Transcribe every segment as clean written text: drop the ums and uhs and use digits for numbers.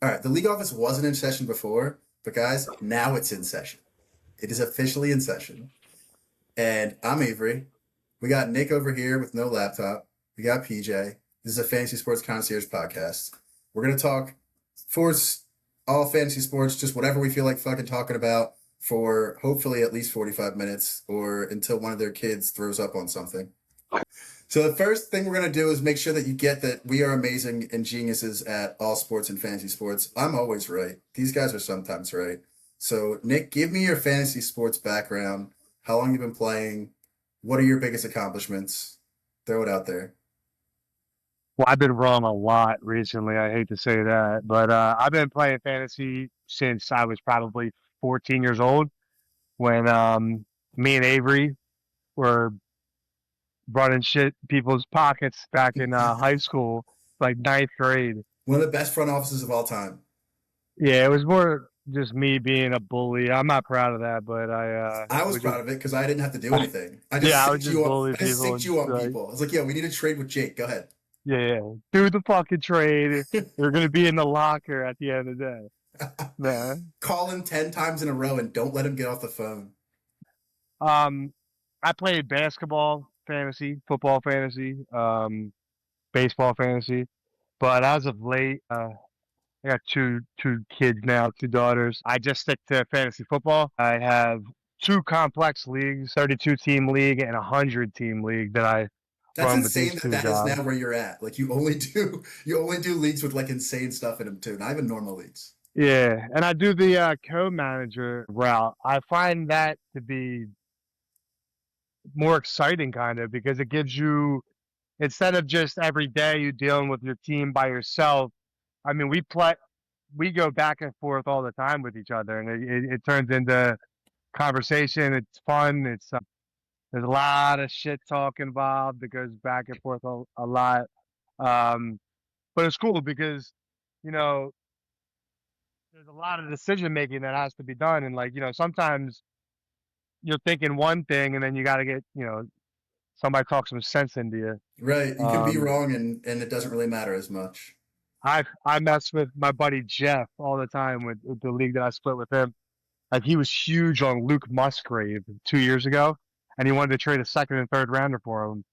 All right, the league office wasn't in session before, but guys, now it's in session. It is officially in session. And I'm Avery. We got Nick over here with no laptop. We got PJ. This is a Fantasy Sports Concierge Podcast. We're going to talk for all fantasy sports, just whatever we feel like fucking talking about for hopefully at least 45 minutes or until one of their kids throws up on something. So the first thing we're going to do is make sure that you get that we are amazing and geniuses at all sports and fantasy sports. I'm always right. These guys are sometimes right. So, Nick, give me your fantasy sports background. How long you've been playing? What are your biggest accomplishments? Throw it out there. Well, I've been wrong a lot recently. I hate to say that, but I've been playing fantasy since I was probably 14 years old when me and Avery were running shit in people's pockets back in high school, like ninth grade. One of the best front offices of all time. Yeah, it was more just me being a bully. I'm not proud of that, but I was proud of it because I didn't have to do anything. I just I synced would just you on. bully I just people. synced you on people. I was like, "Yeah, we need to trade with Jake. Go ahead." Yeah, do the fucking trade. They're gonna be in the locker at the end of the day. Man. Call him 10 times in a row and don't let him get off the phone. I played basketball fantasy, football fantasy, baseball fantasy, but as of late, I got two kids now, two daughters. I just stick to fantasy football. I have two complex leagues, 32 team league and a 100 team league that I That's run with these insane two that jobs. is now where you're at. Like you only do leagues with like insane stuff in them too. Not even normal leagues. Yeah, and I do the co-manager route. I find that to be more exciting kind of because it gives you, instead of just every day you dealing with your team by yourself. I mean, we go back and forth all the time with each other, and it turns into conversation. It's fun. There's a lot of shit talk involved that goes back and forth a lot. But it's cool because, you know, there's a lot of decision making that has to be done. And like, sometimes you're thinking one thing and then you got to get, somebody talk some sense into you. Right. You can be wrong and it doesn't really matter as much. I mess with my buddy Jeff all the time with the league that I split with him. Like he was huge on Luke Musgrave 2 years ago, and he wanted to trade a second and third rounder for him.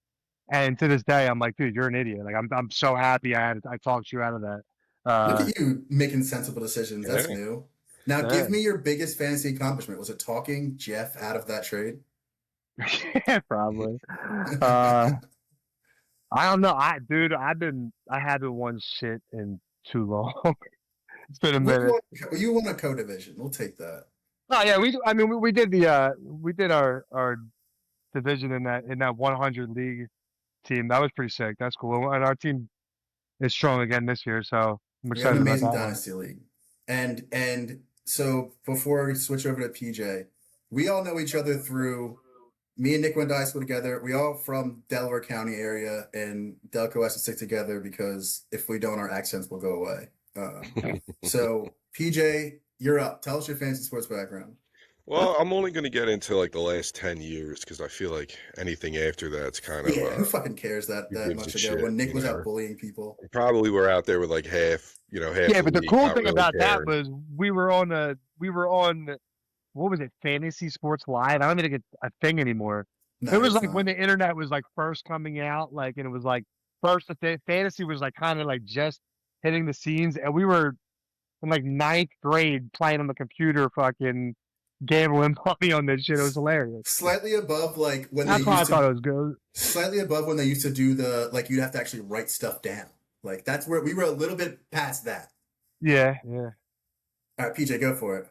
And to this day, I'm like, dude, you're an idiot. Like I'm so happy I talked you out of that. Look at you making sensible decisions. That's new. Now, give me your biggest fantasy accomplishment. Was it talking Jeff out of that trade? Yeah, probably. I don't know. I haven't won shit in too long. It's been a minute. You won a co-division. We'll take that. Oh yeah, we did our division in that 100 league team. That was pretty sick. That's cool. And our team is strong again this year, so I'm We have excited an about amazing that dynasty league. And so before we switch over to PJ, we all know each other through me and Nick went to high school together. We all from Delaware County area, and Delco has to stick together because if we don't, our accents will go away. So PJ, you're up. Tell us your fantasy sports background. Well, I'm only going to get into like the last 10 years because I feel like anything after that's kind of who fucking cares that much ago shit, when Nick was out bullying people. Probably we're out there with like half. Yeah, but the cool thing about that was we were on what was it, Fantasy Sports Live? I don't think it's a thing anymore. No, it was like when the internet was like first coming out, like, and it was like first fantasy was like kind of like just hitting the scenes, and we were in like ninth grade playing on the computer, fucking gambling money on this shit. It was hilarious. Slightly above like when that's why I thought it was good. Slightly above when they used to do the like you'd have to actually write stuff down. Like that's where we were a little bit past that. Yeah. All right, PJ, go for it.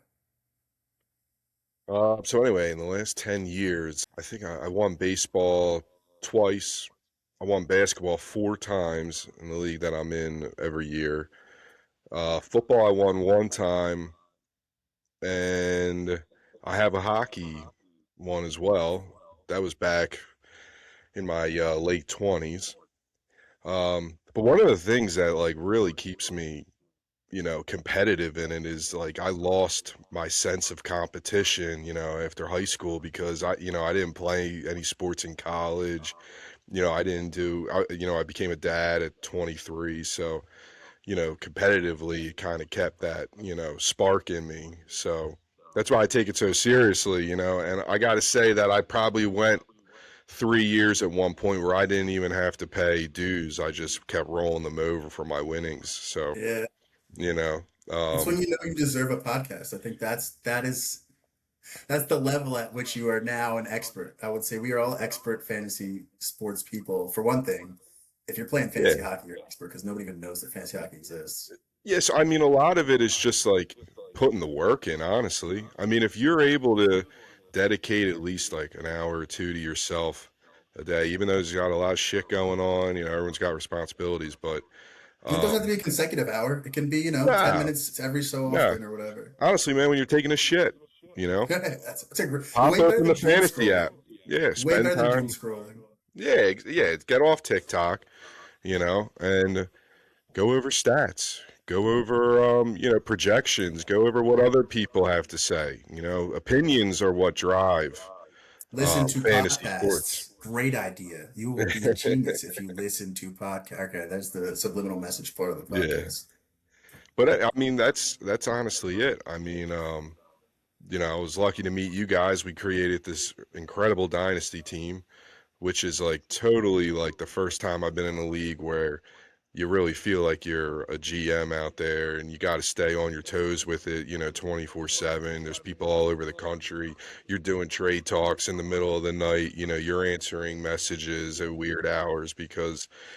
So anyway, in the last 10 years, I think I won baseball twice. I won basketball 4 times in the league that I'm in every year. Football I won 1 time, and I have a hockey one as well. That was back in my late 20s. But one of the things that like really keeps me competitive in it is like I lost my sense of competition, after high school because I didn't play any sports in college. I didn't do, I became a dad at 23. So, competitively, it kind of kept that, spark in me. So that's why I take it so seriously, and I got to say that I probably went 3 years at one point where I didn't even have to pay dues. I just kept rolling them over for my winnings. So, Yeah, you know, it's when um, you know you deserve a podcast. I think that's the level at which you are now an expert. I would say we are all expert fantasy sports people. For one thing, if you're playing yeah. fantasy hockey, you're an expert because nobody even knows that fantasy hockey exists. Yes, I mean, a lot of it is just like putting the work in, honestly. I mean, if you're able to dedicate at least like an hour or two to yourself a day, even though there's got a lot of shit going on, everyone's got responsibilities, but And it doesn't have um, to be a consecutive hour. It can be, 10 no, minutes every so no. often or whatever. Honestly, man, when you're taking a shit, you know, That's a pop way better open than the doom fantasy scrolling. app. Yeah, Way spend better than doom time. scrolling. Yeah, yeah, get off TikTok, and go over stats, go over projections, go over what other people have to say. Opinions are what drive Listen to fantasy sports. podcasts. Great idea. You will be a genius if you listen to podcast. Okay, there's the subliminal message part of the Yeah, podcast. but I mean that's honestly it. I mean, I was lucky to meet you guys. We created this incredible dynasty team, which is like totally like the first time I've been in a league where you really feel like you're a GM out there and you got to stay on your toes with it, 24/7. There's people all over the country. You're doing trade talks in the middle of the night, you're answering messages at weird hours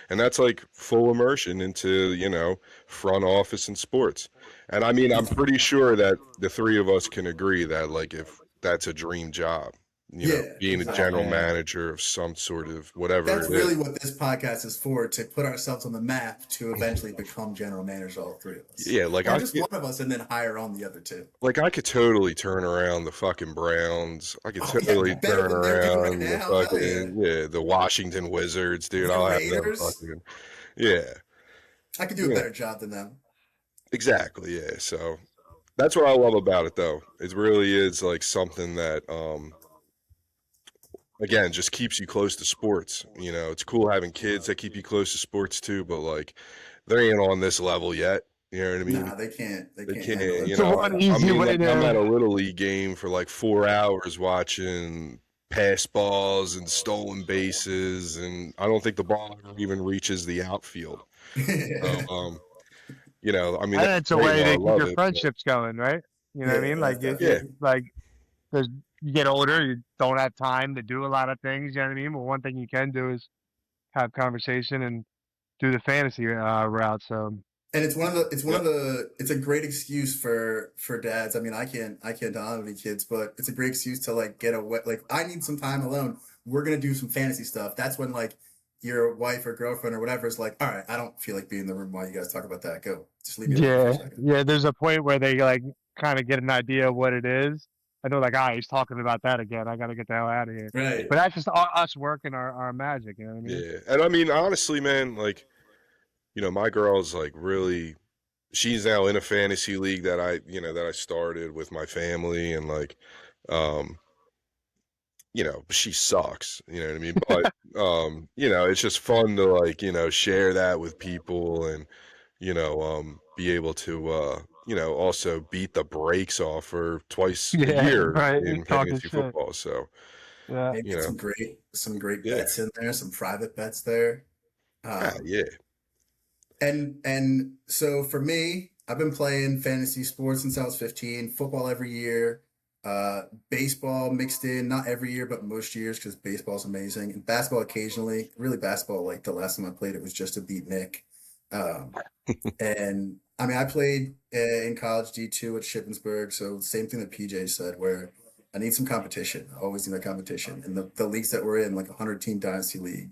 and that's like full immersion into, front office and sports. And I mean, I'm It's pretty sure that the three of us can agree that like if that's a dream job, Yeah, being a Oh general exactly. man. manager of some sort of whatever That's it is. really what this podcast is for, to put ourselves on the map to eventually become general managers, all three of us. Yeah, like Or I just one of us and then hire on the other two. I could totally turn around the fucking Browns. I could Oh yeah, totally better turn than they're doing right around the now. Hell yeah. the Washington Wizards, dude. The I'll have them Raiders. fucking yeah, I could do a yeah, better job than them. exactly, yeah. So that's what I love about it, though. It really is like something that again just keeps you close to sports. It's cool having kids that keep you close to sports too, but like they ain't on this level yet. You know what I mean? Nah, they can't. They They can't can't, handle it. So one easy way like I'm at a to little league game for like 4 hours watching pass balls and stolen bases, and I don't think the ball ever even reaches the outfield. So, I mean, and that's it's a great way while I to keep love your it. But friendships going, right? You know what I Yeah, mean? that's Like yeah, definitely. like because you get older, you don't have time to do a lot of things. You know what I mean? But one thing you can do is have conversation and do the fantasy route. So And it's one yep, of the it's a great excuse for dads. I mean, I can't tell how many kids, but it's a great excuse to like get away. Like, I need some time alone. We're gonna do some fantasy stuff. That's when like your wife or girlfriend or whatever is like, all right, I don't feel like being in the room while you guys talk about that. Go, just leave me alone for a yeah, second. yeah. There's a point where they like kind of get an idea of what it is. I know, like, he's talking about that again. I got to get the hell out of here. Right. But that's just us working our magic. You know what I mean? yeah. And I mean, honestly, man, like my girl's like really. She's now in a fantasy league that I started with my family, and like, um, she sucks, you know what I mean? But, it's just fun to like, share that with people and, be able to, also beat the brakes off her twice a Yeah, year right. in Talking fantasy shit. football. So, Yeah. Maybe you get know, some great yeah. bets in there, some private bets there. Ah, Um, yeah. and so for me, I've been playing fantasy sports since I was 15. Football every year, baseball mixed in, not every year, but most years because baseball's amazing, and basketball occasionally. Really, basketball, like the last time I played it was just to beat Nick. Um, and I mean, I played in college D2 at Shippensburg, so same thing that PJ said, where I need some competition. I always need that competition. And the leagues that we're in, like a 100-team dynasty league,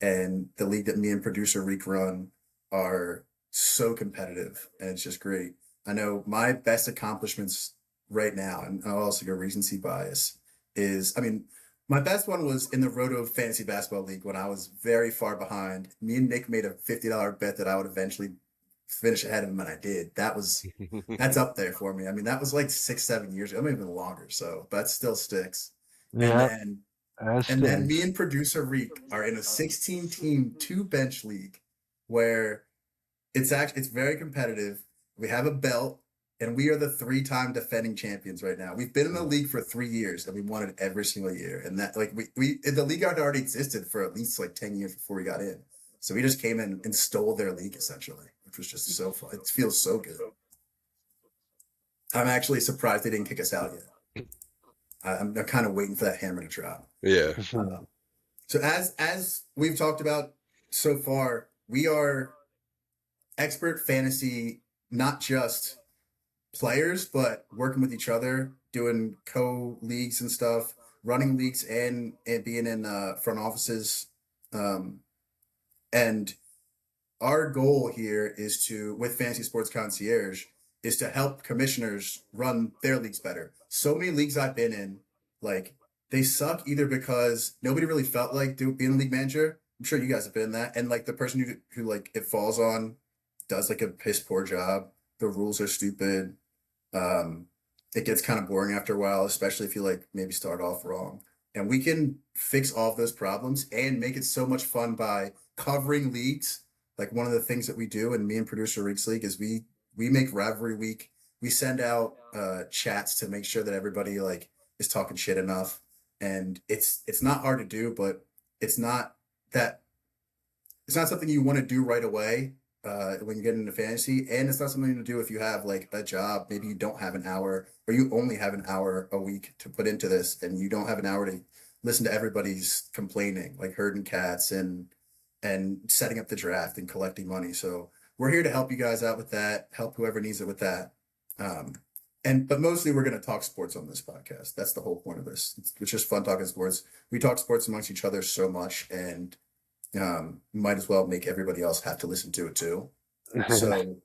and the league that me and producer Reek run, are so competitive, and it's just great. I know my best accomplishments right now, and I'll also go recency bias, is, I mean, my best one was in the Roto Fantasy Basketball League when I was very far behind. Me and Nick made a $50 bet that I would eventually finish ahead of him, and I did. That's up there for me. I mean, that was like 6, 7 years ago, maybe even longer. So, but that still sticks. And Yeah. then That's and then me stinks. and producer Reek are in a 16-team two bench league where it's very competitive. We have a belt, and we are the 3-time defending champions right now. We've been in the league for 3 years, and we won it every single year. And that like we the league had already existed for at least like 10 years before we got in. So we just came in and stole their league essentially, which was just so fun. It feels so good. I'm actually surprised they didn't kick us out yet. I'm kind of waiting for that hammer to drop. Yeah. So as we've talked about so far, we are expert fantasy, not just players, but working with each other, doing co-leagues and stuff, running leagues and being in front offices. And our goal here is to, with Fantasy Sports Concierge, is to help commissioners run their leagues better. So many leagues I've been in, like, they suck either because nobody really felt like being a league manager. I'm sure you guys have been in that. And, like, the person who like, it falls on does, like, a piss poor job. The rules are stupid. It gets kind of boring after a while, especially if you, like, maybe start off wrong. And we can fix all of those problems and make it so much fun by covering leagues. Like, one of the things that we do in me and Producer Reeks League is we make Rivalry Week. We send out chats to make sure that everybody, like, is talking shit enough. And it's not hard to do, but it's not something you want to do right away when you get into fantasy. And it's not something to do if you have, like, a job. Maybe you don't have an hour, or you only have an hour a week to put into this, and you don't have an hour to listen to everybody's complaining, like herding cats and setting up the draft and collecting money. So we're here to help you guys out with that, help whoever needs it with that. But mostly we're going to talk sports on this podcast. That's the whole point of this. It's just fun talking sports. We talk sports amongst each other so much, and might as well make everybody else have to listen to it too. So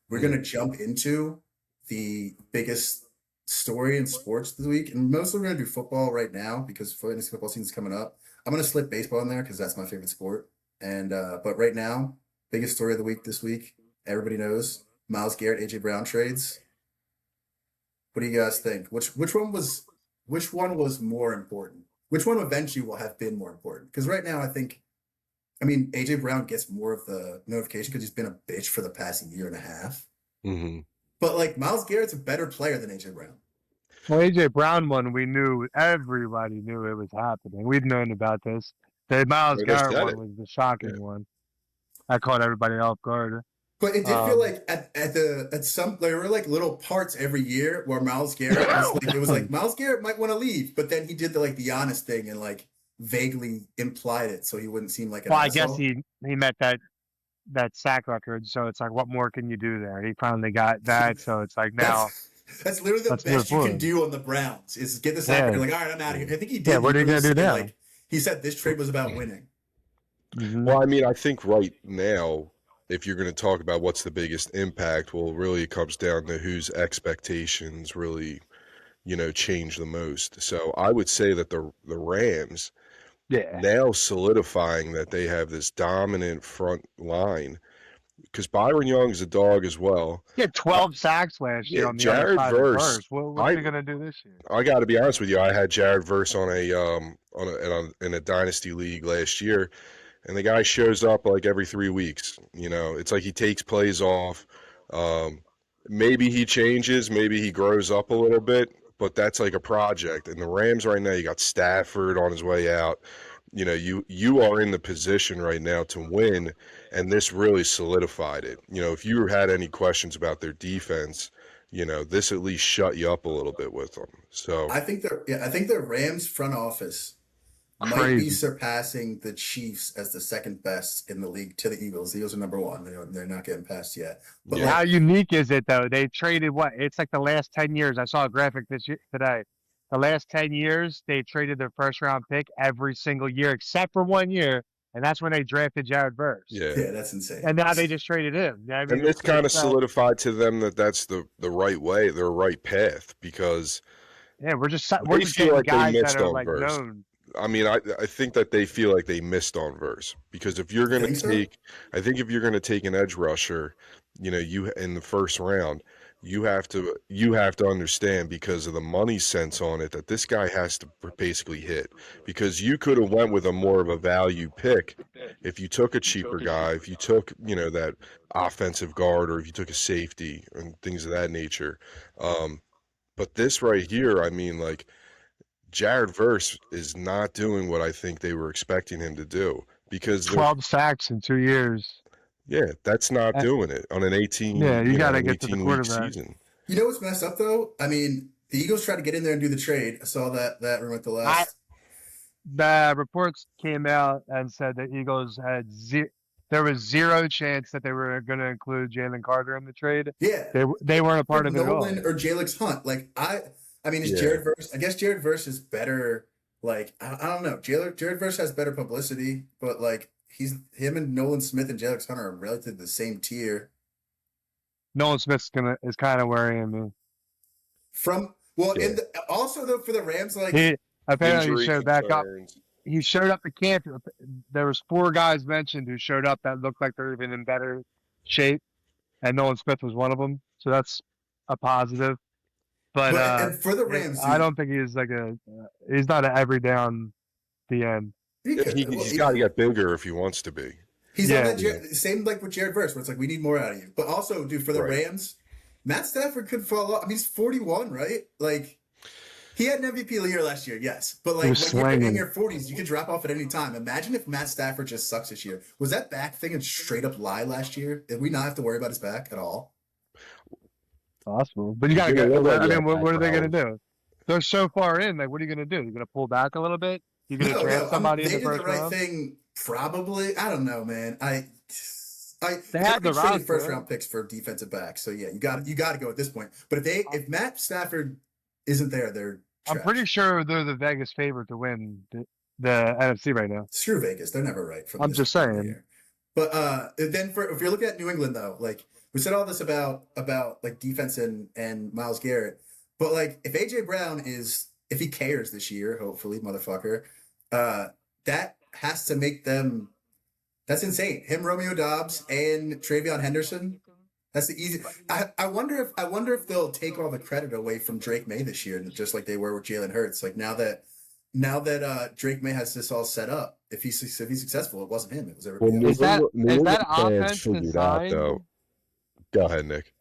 we're going to jump into the biggest story in sports this week. And mostly we're going to do football right now because fantasy football season's coming up. I'm going to slip baseball in there because that's my favorite sport. And but right now, biggest story of the week this week, everybody knows, Myles Garrett, AJ Brown trades. What do you guys think? Which one was more important? Which one eventually will have been more important? Because right now, I mean, AJ Brown gets more of the notification because he's been a bitch for the past year and a half. Mm-hmm. But, like, Myles Garrett's a better player than AJ Brown. Well, AJ Brown one, we knew, everybody knew it was happening. We'd known about this. The Myles Garrett one was the shocking one. I caught everybody off guard. But it did feel like at some there were like little parts every year where Myles Garrett was like, it was like Myles Garrett might want to leave, but then he did the honest thing and, like, vaguely implied it so he wouldn't seem like an asshole. I guess he met that sack record, so it's like, what more can you do there? He finally got that, so it's like now that's literally the best you can do on the Browns is get the sack record. Like, all right, I'm out of here. I think he did. Yeah, what are you gonna do now? Like, he said this trade was about winning. Mm-hmm. Well, I mean, I think right now, if you're going to talk about what's the biggest impact, well, really it comes down to whose expectations really, change the most. So I would say that the Rams now solidifying that they have this dominant front line, because Byron Young's a dog as well. He had 12 sacks last year on the Jared other side Verse. of Verse. What are you going to do this year? I got to be honest with you. I had Jared Verse on in a dynasty league last year. And the guy shows up like every 3 weeks. It's like he takes plays off. Maybe he changes. Maybe he grows up a little bit. But that's like a project. And the Rams right now, you got Stafford on his way out. You are in the position right now to win. And this really solidified it. If you had any questions about their defense, this at least shut you up a little bit with them. So I think the Rams front office might be surpassing the Chiefs as the second best in the league to the Eagles. The Eagles are number one. They're not getting past yet. But how unique is it, though? They traded what? It's like the last 10 years. I saw a graphic today. The last 10 years, they traded their first-round pick every single year except for 1 year, and that's when they drafted Jared Verse. Yeah, that's insane. And now they just traded him. I mean, and it's kind of solidified to them that that's the right way, their right path, because we're just feel like guys they missed that are on like Verse. known. I mean, I think that they feel like they missed on Verse, because if you're going to take, I think if you're going to take an edge rusher, you in the first round, you have to understand, because of the money sense on it, that this guy has to basically hit, because you could have went with a more of a value pick if you took a cheaper guy, if you took, that offensive guard, or if you took a safety and things of that nature. But this right here, I mean, like, Jared Verse is not doing what I think they were expecting him to do, because 12 sacks in 2 years. yeah, that's not doing it on an 18 Yeah, you got to get to the 18-week quarterback. season. You know what's messed up though? I mean, the Eagles tried to get in there and do the trade. I saw that rumor at the last. The reports came out and said that Eagles had there was zero chance that they were going to include Jalen Carter in the trade. Yeah, They weren't a part of it at all. Nolan or Jalix Hunt. Like I mean, is Yeah. Jared Verse? I guess Jared Verse is better. Like I don't know. Jared Verse has better publicity, but like him and Nolan Smith and Jalix Hunt are relatively the same tier. Nolan Smith is kind of worrying me. In also though for the Rams, like He apparently Injury showed back up. concerns. He showed up to camp. There was 4 guys mentioned who showed up that looked like they're even in better shape, and Nolan Smith was one of them. So that's a positive. But and for the Rams, I don't think he's he's not an every down DN. He's got to get bigger if he wants to be. He's on that same like with Jared Verse, where it's like we need more out of you. But also, dude, for the Right. Rams, Matt Stafford could fall off. I mean, he's 41, right? Like he had an MVP of the year last year, yes. But like when you're in your 40s, you could drop off at any time. Imagine if Matt Stafford just sucks this year. Was that back thing a straight up lie last year? Did we not have to worry about his back at all? Possible, but you gotta Yeah, go. I yeah, mean, what are they gonna do? They're so far in. Like, what are you gonna do? You're gonna pull back a little bit? You're gonna draft somebody in the first They did the right round? thing, probably. I don't know, man. They had the traded roster. first round picks for defensive backs, so yeah, you got to go at this point. But if Matt Stafford isn't there, they're I'm trash. pretty sure they're the Vegas favorite to win the NFC right now. Screw Vegas, they're never right. I'm just saying. But then if you're looking at New England though, like we said all this about like defense and Myles Garrett, but like if AJ Brown if he cares this year, hopefully, motherfucker, that has to make them. That's insane. Him, Romeo Doubs, and Travion Henderson. That's the easy. I wonder if they'll take all the credit away from Drake May this year, just like they were with Jalen Hurts. Like now that Drake May has this all set up, if he's successful, it wasn't him. It was everybody else. Is that offense designed? Go ahead, Nick.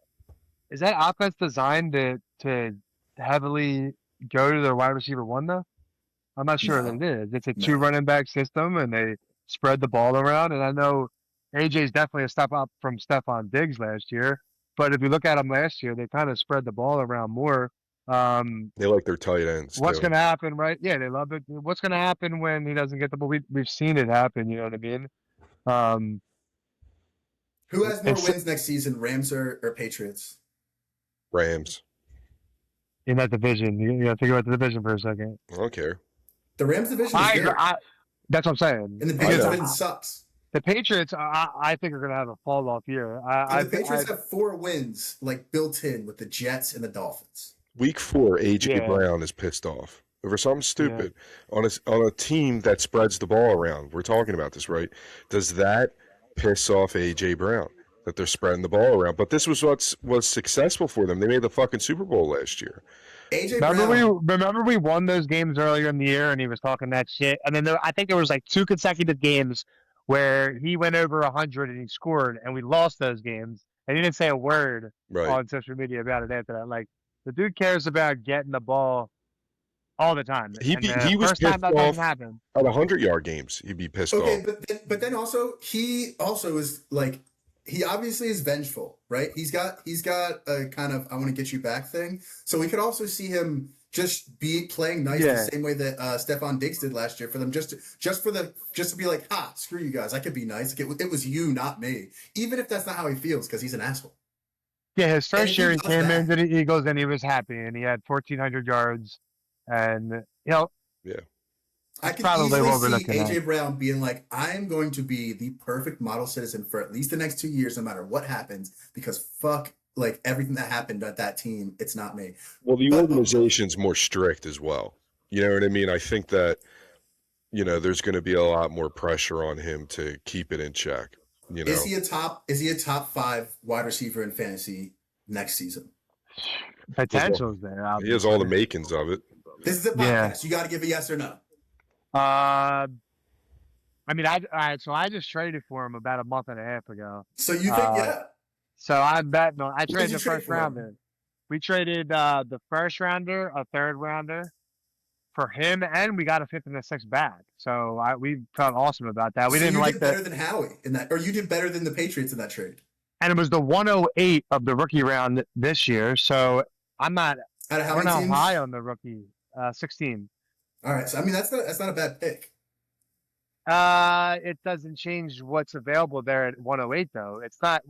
Is that offense designed to heavily go to their wide receiver one though? I'm not sure that it is. It's a 2 running back system, and they spread the ball around. And I know AJ's definitely a step up from Stephon Diggs last year. But if you look at them last year, they kind of spread the ball around more. They like their tight ends. What's going to happen, right? Yeah, they love it. What's going to happen when he doesn't get the ball? We've seen it happen. You know what I mean? Who has more wins next season, Rams or Patriots? Rams. In that division, you got to think about the division for a second. I don't care. The Rams division is good. That's what I'm saying. And the Patriots division sucks. The Patriots, I think, are going to have a fall off year. The Patriots have 4 wins, like built in with the Jets and the Dolphins. Week 4, AJ Brown is pissed off over something stupid on a team that spreads the ball around. We're talking about this, right? Does that piss off AJ Brown that they're spreading the ball around? But this was what was successful for them. They made the fucking Super Bowl last year. Remember we won those games earlier in the year, and he was talking that shit. And then I think there was like 2 consecutive games where he went over 100 and he scored, and we lost those games. And he didn't say a word on social media about it after that. Like, the dude cares about getting the ball all the time. He was first time that doesn't happen. At 100-yard games, he'd be pissed off. Okay, but then also he also is like, he obviously is vengeful, right? He's got a kind of I want to get you back thing. So we could also see him just be playing nice the same way that Stephon Diggs did last year for them, just to be like, ha, screw you guys, I could be nice. Like it was you, not me. Even if that's not how he feels, because he's an asshole. Yeah, his first year he came into the Eagles and he was happy, and he had 1,400 yards, and I can easily see AJ Brown being like, I'm going to be the perfect model citizen for at least the next 2 years, no matter what happens, because fuck, like everything that happened at that team, it's not me. Well, the organization's more strict as well. You know what I mean? I think that, there's going to be a lot more pressure on him to keep it in check. Is he a top 5 wide receiver in fantasy next season? Potential's there. He has all the makings of it. This is a podcast. You got to give a yes or no. I mean, so I just traded for him about a month and a half ago. So you think, yeah. So I'm betting on. I did traded you the trade first for him? rounder. We traded the first rounder, a third rounder for him, and we got a fifth and a sixth back. So we felt awesome about that. We So didn't you like did that. better than Howie in that, or you did better than the Patriots in that trade. And it was the 108 of the rookie round this year. So I'm not. Out of how We're many not teams? high on the rookie. 16. All right. So I mean, that's not a bad pick. It doesn't change what's available there at 108 though. It's not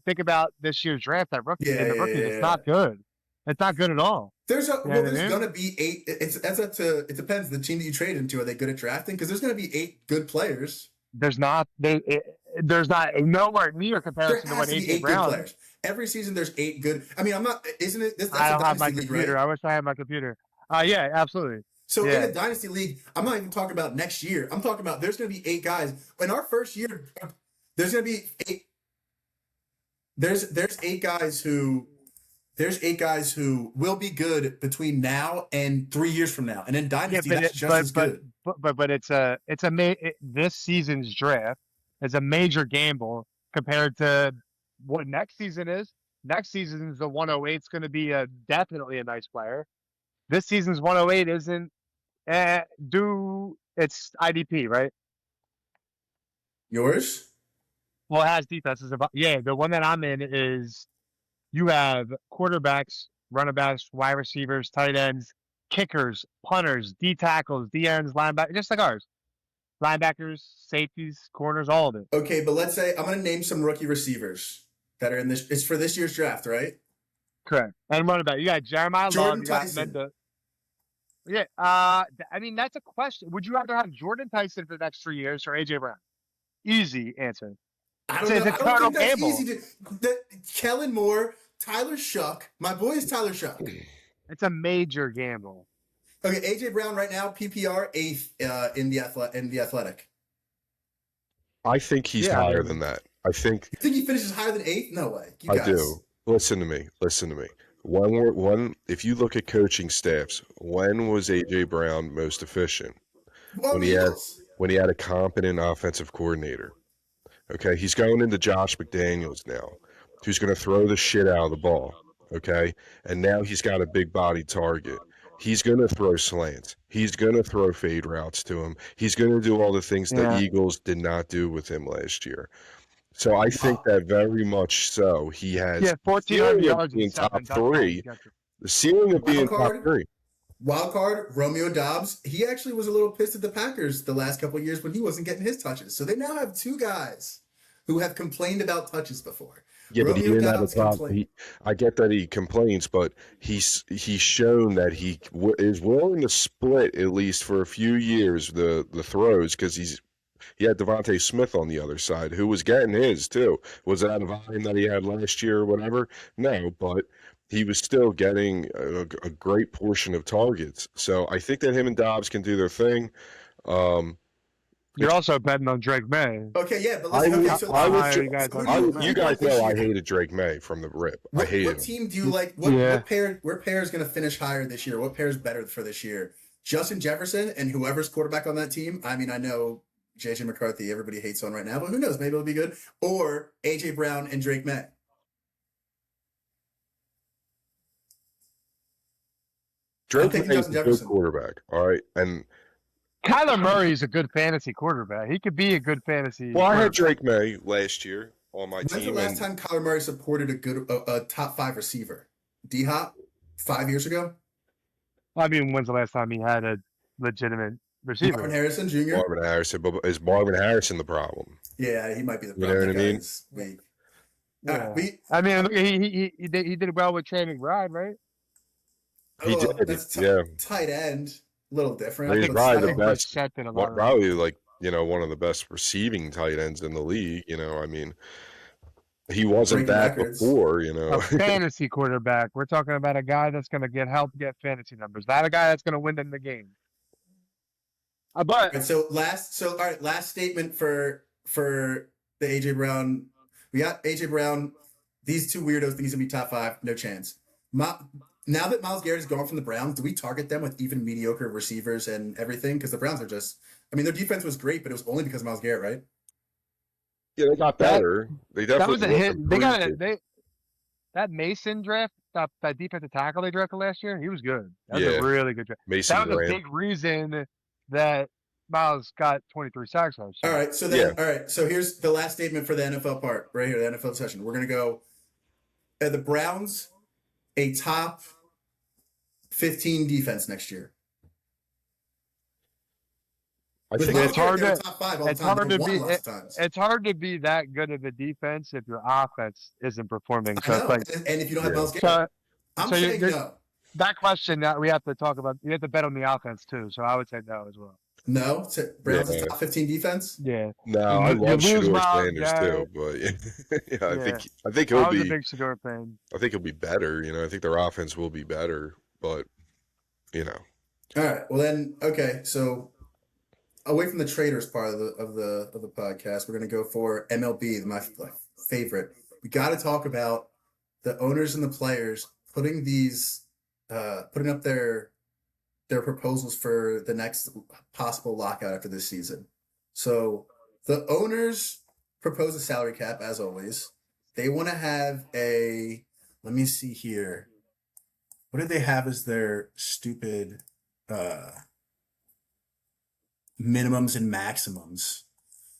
think about this year's draft. That rookie, Yeah, the rookie, yeah, it's not good. It's not good at all. There's know what I mean? gonna be 8. It depends. The team that you trade into, are they good at drafting? Because there's gonna be 8 good players. There's not nowhere near There comparison to has what to be 8 AJ good Brown. players. Every season there's 8 good. I mean, I'm not. Isn't it? That's I a don't have my dynasty league, computer. right? I wish I had my computer. Yeah, absolutely. So Yeah. in a dynasty league, I'm not even talking about next year. I'm talking about there's going to be 8 guys. In our first year, there's going to be 8. There's 8 guys who. There's 8 guys who will be good between now and 3 years from now, and in dynasty, that's just as good. But this season's draft is a major gamble compared to what next season is. Next season's the 108 is going to be definitely a nice player. This season's 108 isn't. It's IDP, right? Yours? Well, it has defenses. Yeah, the one that I'm in is you have quarterbacks, running backs, wide receivers, tight ends, kickers, punters, D tackles, D ends, linebackers, just like ours. Linebackers, safeties, corners, all of it. Okay, but let's say I'm going to name some rookie receivers that are in this. It's for this year's draft, right? Correct. And running back, you got Jeremiah Jordan Love, you got Tyson. Menda. Yeah, I mean that's a question. Would you rather have Jordan Tyson for the next 3 years or AJ Brown? Easy answer. I don't It's know. a I don't total think that's gamble. easy to. Kellen Moore, Tyler Shuck. My boy is Tyler Shuck. It's a major gamble. Okay, AJ Brown right now, PPR 8th in the Athletic. I think he's higher than that. I think. You think he finishes higher than 8th? No way. You I guys. do. Listen to me. If you look at coaching staffs, when was AJ Brown most efficient? Well, When he had a competent offensive coordinator. Okay, he's going into Josh McDaniels now, who's going to throw the shit out of the ball. Okay, and now he's got a big body target. He's going to throw slants. He's going to throw fade routes to him. He's going to do all the things the Eagles did not do with him last year. So I think that very much so. He has 1,400 yards in and top 3. The ceiling of being top 3. Wild card, Romeo Doubs. He actually was a little pissed at the Packers the last couple of years when he wasn't getting his touches. So they now have 2 guys who have complained about touches before. Yeah, but he Romeo didn't have a Doubs problem. I get that he complains, but he's shown that he is willing to split at least for a few years the throws because he had Devontae Smith on the other side who was getting his too. Was that a volume that he had last year or whatever? No, but he was still getting a great portion of targets. So I think that him and Dobbs can do their thing. You're also betting on Drake May. Okay, yeah, but listen. You guys know I hated Drake May from the rip. I hated him. What team do you like? What pair is going to finish higher this year? What pair is better for this year? Justin Jefferson and whoever's quarterback on that team. I mean, I know JJ McCarthy, everybody hates on right now, but who knows? Maybe it'll be good. Or AJ Brown and Drake May. Drake May is a good quarterback, all right? And Kyler Murray is a good fantasy quarterback. He could be a good fantasy. Well, I had Drake May last year on my team. When's the last time Kyler Murray supported a top 5 receiver? D-Hop? 5 years ago? I mean, when's the last time he had a legitimate receiver? Marvin Harrison Jr.? Marvin Harrison, but is Marvin Harrison the problem? Yeah, he might be the You problem. know what I mean? I mean, he did well with Trey McBride, right? He did, that's tight end. A little different. He's probably the best. Probably one of the best receiving tight ends in the league. I mean, he wasn't that before. A fantasy quarterback. We're talking about a guy that's going to get fantasy numbers, not a guy that's going to win them the game. But last statement for the AJ Brown. We got AJ Brown. These 2 weirdos think he's gonna be top 5. No chance. Now that Myles Garrett is gone from the Browns, do we target them with even mediocre receivers and everything? Because the Browns are just, I mean, their defense was great, but it was only because of Myles Garrett, right? Yeah, they got better. They That was definitely a hit. They got improved it. that Mason draft, that defensive tackle they drafted last year. He was good. That was Yeah, a really good draft. Mason That was a Graham. big reason that Miles got 23 sacks last year. All right, so then, all right, so here's the last statement for the NFL part, right here, the NFL session. We're gonna go. The Browns, a top 15 defense next year. I think it's hard to. to Top 5 all the it's time. hard They to won be lots of times. it's hard to be that good of a defense if your offense isn't performing. I So know, it's like and if you don't have Myles Garrett, I'm so saying no. that question that we have to talk about, you have to bet on the offense too. So I would say no as well. No, Browns is Yeah. top 15 defense. Yeah. No, I love lose Shador Myles Sanders too, Garrett. but yeah, I Yeah. think I he'll was a be. big Shador fan. I think he'll be better. I think their offense will be better, but All right. Well then, okay. So away from the traders part of the podcast, we're gonna go for MLB, my favorite. We got to talk about the owners and the players putting up their proposals for the next possible lockout after this season. So the owners propose a salary cap as always. They want to have let me see here. What did they have as their stupid minimums and maximums?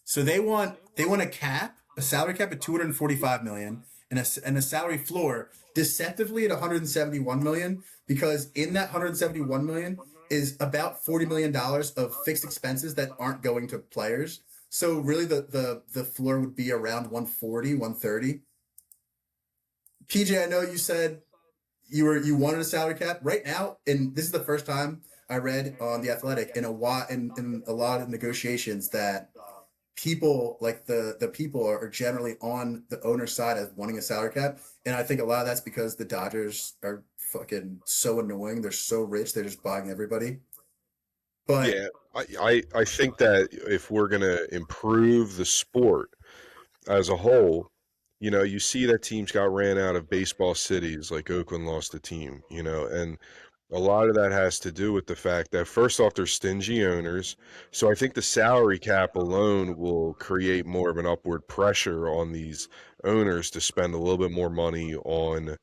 So they want a salary cap at 245 million and a salary floor deceptively at 171 million, because in that 171 million is about $40 million of fixed expenses that aren't going to players. So really the floor would be around 140, 130. PJ, I know you said you wanted a salary cap right now, and this is the first time I read on The Athletic in a lot of negotiations that people like the people are generally on the owner's side of wanting a salary cap. And I think a lot of that's because the Dodgers are fucking so annoying. They're so rich. They're just buying everybody. But yeah, I think that if we're gonna improve the sport as a whole, you see that teams got ran out of baseball cities, like Oakland lost a team, and a lot of that has to do with the fact that, first off, they're stingy owners. So I think the salary cap alone will create more of an upward pressure on these owners to spend a little bit more money on,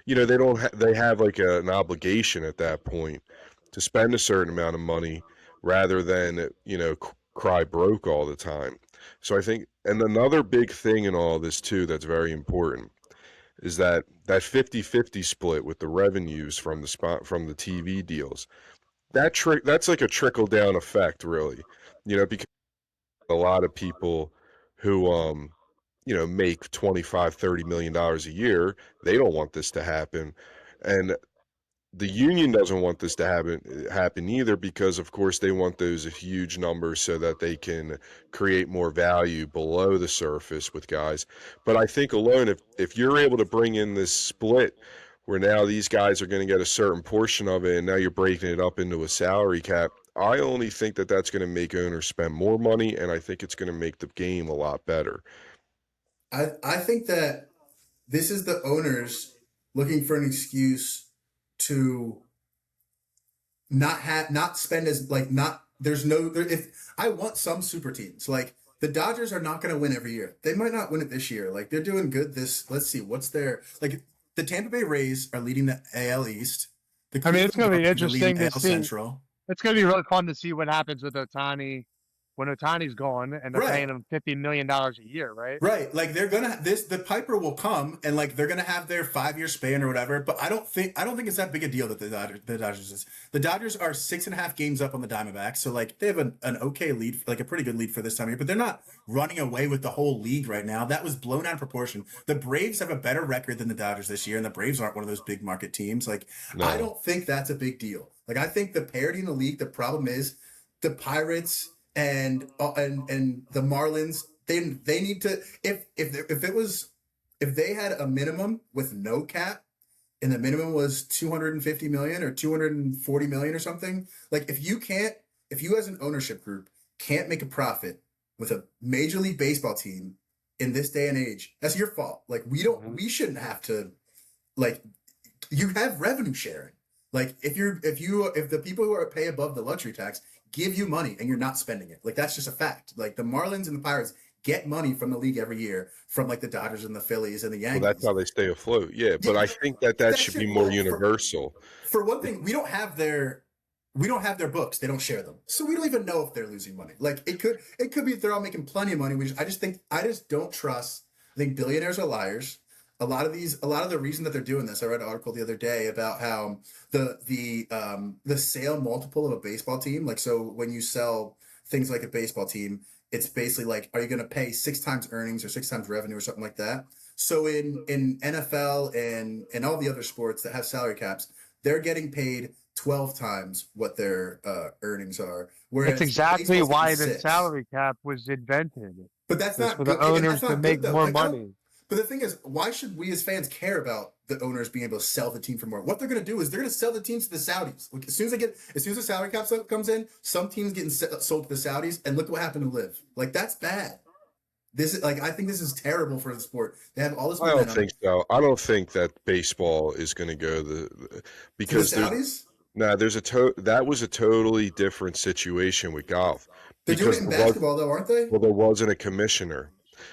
they have like an obligation at that point to spend a certain amount of money rather than, cry broke all the time. So I think, and another big thing in all this too that's very important is that 50-50 split with the revenues from the TV deals. That's like a trickle down effect, really. Because a lot of people who make $25-30 million a year, they don't want this to happen. And the union doesn't want this to happen either, because of course they want those huge numbers so that they can create more value below the surface with guys. But I think alone, if you're able to bring in this split where now these guys are going to get a certain portion of it and now you're breaking it up into a salary cap, I only think that that's going to make owners spend more money, and I think it's going to make the game a lot better. I think that this is the owners looking for an excuse to not spend as if I want some super teams. Like the Dodgers are not going to win every year. They might not win it this year. Like they're doing good let's see what's their, like the Tampa Bay Rays are leading the AL East. It's going to be interesting to AL see. Central. It's going to be really fun to see what happens with Ohtani when Ohtani's gone and they're paying him $50 million a year, right? Right. Like they're gonna the Piper will come and like they're gonna have their 5-year span or whatever. But I don't think it's that big a deal that the Dodgers is. The Dodgers are 6.5 games up on the Diamondbacks, so like they have an okay lead, like a pretty good lead for this time of year. But they're not running away with the whole league right now. That was blown out of proportion. The Braves have a better record than the Dodgers this year, and the Braves aren't one of those big market teams. Like no. I don't think that's a big deal. Like I think the parity in the league. The problem is the Pirates and the Marlins, they need to, if they had a minimum with no cap and the minimum was 250 million or 240 million or something, like if you as an ownership group can't make a profit with a Major League Baseball team in this day and age, that's your fault. Like we shouldn't have to like you have revenue sharing. Like if the people who are pay above the luxury tax give you money and you're not spending it, like that's just a fact. Like the Marlins and the Pirates get money from the league every year from like the Dodgers and the Phillies and the Yankees. Well, that's how they stay afloat. Yeah, but I think that should be more universal. For one thing, we don't have their books. They don't share them, so we don't even know if they're losing money. Like it could be they're all making plenty of money. I just don't trust. I think billionaires are liars. A lot of the reason that they're doing this, I read an article the other day about how the sale multiple of a baseball team, like, so when you sell things like a baseball team, it's basically like, are you going to pay 6 times earnings or 6 times revenue or something like that? So in NFL and all the other sports that have salary caps, they're getting paid 12 times what their earnings are. Whereas that's exactly why the salary cap was invented. But that's not for the owners to make more money. But the thing is, why should we as fans care about the owners being able to sell the team for more? What they're going to do is they're going to sell the teams to the Saudis. Like, as soon as the salary cap comes in, some teams getting sold to the Saudis, and look what happened to Live. Like, that's bad. This is I think this is terrible for the sport. They have all this momentum. I don't think so. I don't think that baseball is going to go because to the Saudis. That was a totally different situation with golf. They're doing it in basketball, though, aren't they? Well, there wasn't a commissioner.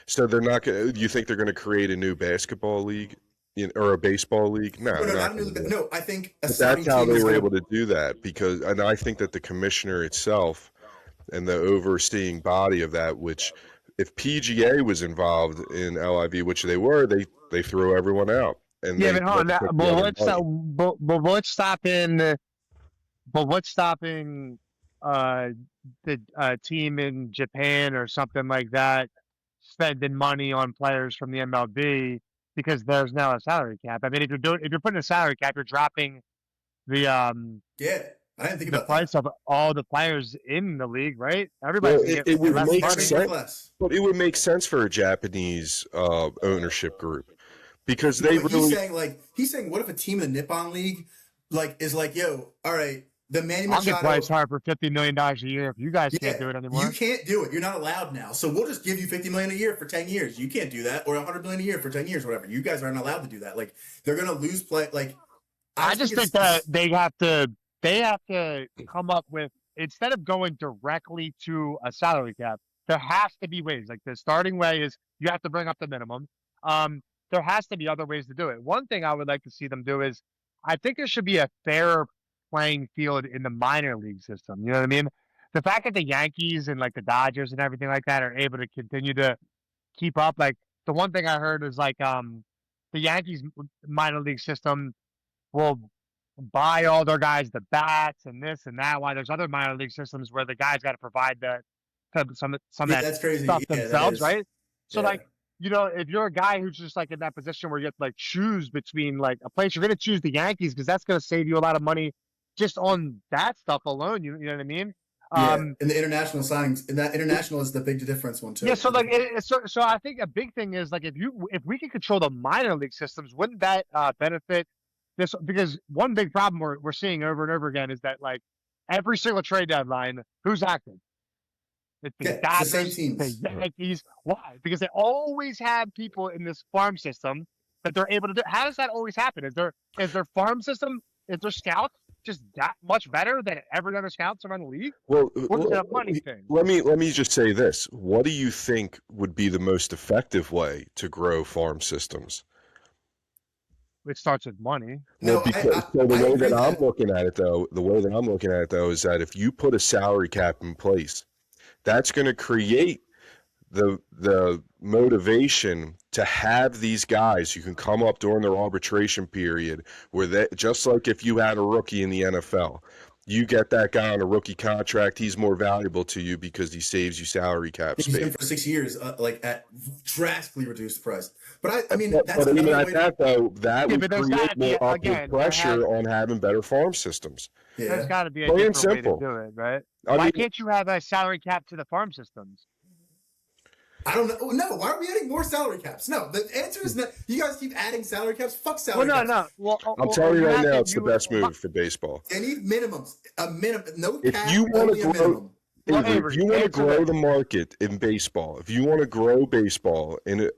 So they're not going. Do you think they're going to create a new basketball league or a baseball league? No, no. I think that's how they were able to do that and I think that the commissioner itself and the overseeing body of that, which if PGA was involved in LIV, which they were, they threw everyone out. And yeah, but hold on. But what's stopping the team in Japan or something like that spending money on players from the MLB because there's now a salary cap? I mean, if you're putting a salary cap, you're dropping the I didn't think about the price of all the players in the league, right? Everybody it would make sense, but it would make sense for a Japanese ownership group because they really. He's saying, what if a team in the Nippon League is like, yo, all right. The Manny Machado. I'll get Bryce Harper $50 million a year if you guys can't do it anymore. You can't do it. You're not allowed now. So we'll just give you $50 million a year for 10 years. You can't do that, or $100 million a year for 10 years, whatever. You guys aren't allowed to do that. Like they're gonna lose play. Like I just think that they have to come up with, instead of going directly to a salary cap, there has to be ways. Like the starting way is you have to bring up the minimum. There has to be other ways to do it. One thing I would like to see them do is I think there should be a fair playing field in the minor league system. You know what I mean? The fact that the Yankees and like the Dodgers and everything like that are able to continue to keep up. Like the one thing I heard is like the Yankees minor league system will buy all their guys the bats and this and that. While there's other minor league systems where the guys got to provide some of that stuff themselves, right? So like, you know, if you're a guy who's just like in that position where you have to like choose between like a place, you're going to choose the Yankees because that's going to save you a lot of money just on that stuff alone. You know what I mean? And the international signings, and that international is the big difference one too. Yeah. So like, so I think a big thing is like, if we can control the minor league systems, wouldn't that benefit this? Because one big problem we're seeing over and over again is that like every single trade deadline, who's active? It's the Dodgers, the same teams. The Yankees. Why? Because they always have people in this farm system that they're able to do. How does that always happen? Is their farm system, is their scouts just that much better than every other scouts around the league? Well, money thing? Let me just say this. What do you think would be the most effective way to grow farm systems? It starts with money. Well, the way that I'm looking at it though is that if you put a salary cap in place, that's going to create the motivation to have these guys who can come up during their arbitration period where they, just like if you had a rookie in the NFL, you get that guy on a rookie contract, he's more valuable to you because he saves you salary cap space. He's in for 6 years, like at drastically reduced price. But I mean, that would create more upward pressure on having better farm systems. Yeah. There's got to be a different way to do it, right? Why can't you have a salary cap to the farm systems? I don't know. No, why are we adding more salary caps? No, the answer is no. You guys keep adding salary caps. Fuck salary caps. No. I'm telling you right now, it's the best move for baseball. They need minimums. A minimum. No cap. If you want to grow, Well, Avery, if Avery, you want to answer grow this. the market in baseball, if you want to grow baseball in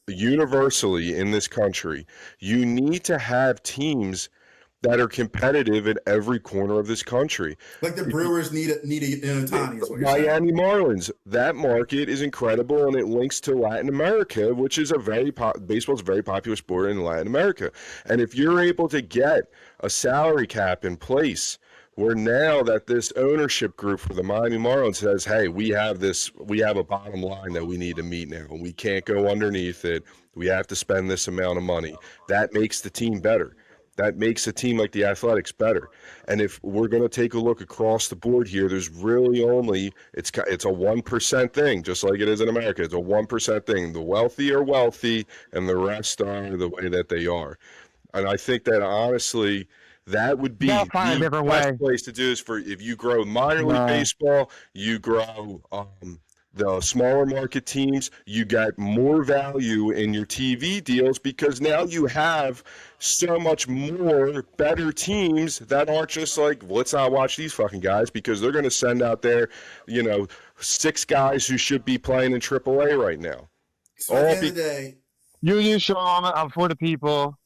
universally in this country, you need to have teams that are competitive in every corner of this country. Like the Brewers need an Ohtani, is what you're saying. Miami Marlins, that market is incredible, and it links to Latin America, which is a baseball's a very popular sport in Latin America. And if you're able to get a salary cap in place, where now that this ownership group for the Miami Marlins says, hey, we have a bottom line that we need to meet now, and we can't go underneath it. We have to spend this amount of money. That makes the team better. That makes a team like the Athletics better. And if we're going to take a look across the board here, there's really only it's a 1% thing, just like it is in America. It's a 1% thing. The wealthy are wealthy, and the rest are the way that they are. And I think that honestly, that would be They'll find a the different best way. place to do is for if you grow minor league No. baseball, you grow the smaller market teams, you get more value in your TV deals because now you have so much more better teams that aren't just like, let's not watch these fucking guys because they're going to send out there, 6 guys who should be playing in AAA right now. So at the end of the day, You, Sean, I'm for the people.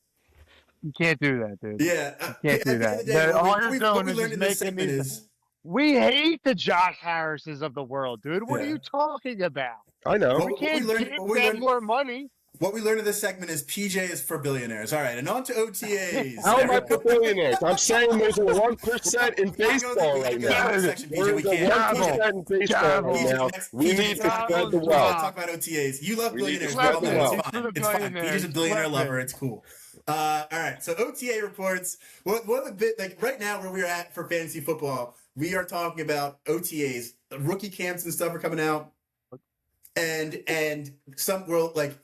You can't do that, dude. yeah. You can't do that. All you're What doing we is learned just in this making segment me. is We hate the Josh Harrises of the world, dude. What are Yeah. you talking about? I know. Well, We can't give what them more money. what we learned in this segment is PJ is for billionaires. All right, and on to OTAs. How am I for billionaires? I'm saying there's a 1% in baseball right now. Section, We're PJ, we the can't. 1% in baseball Travel. right now. We PJ, need to next- spread the we gotta wealth. talk about OTAs. You love We need to billionaires. spread We all the know wealth. it's fine. It's fine. PJ's a billionaire lover. It's cool. All right, so OTA reports. What the bit like right now where we're at for fantasy football, we are talking about OTAs. Rookie camps and stuff are coming out, and some will like.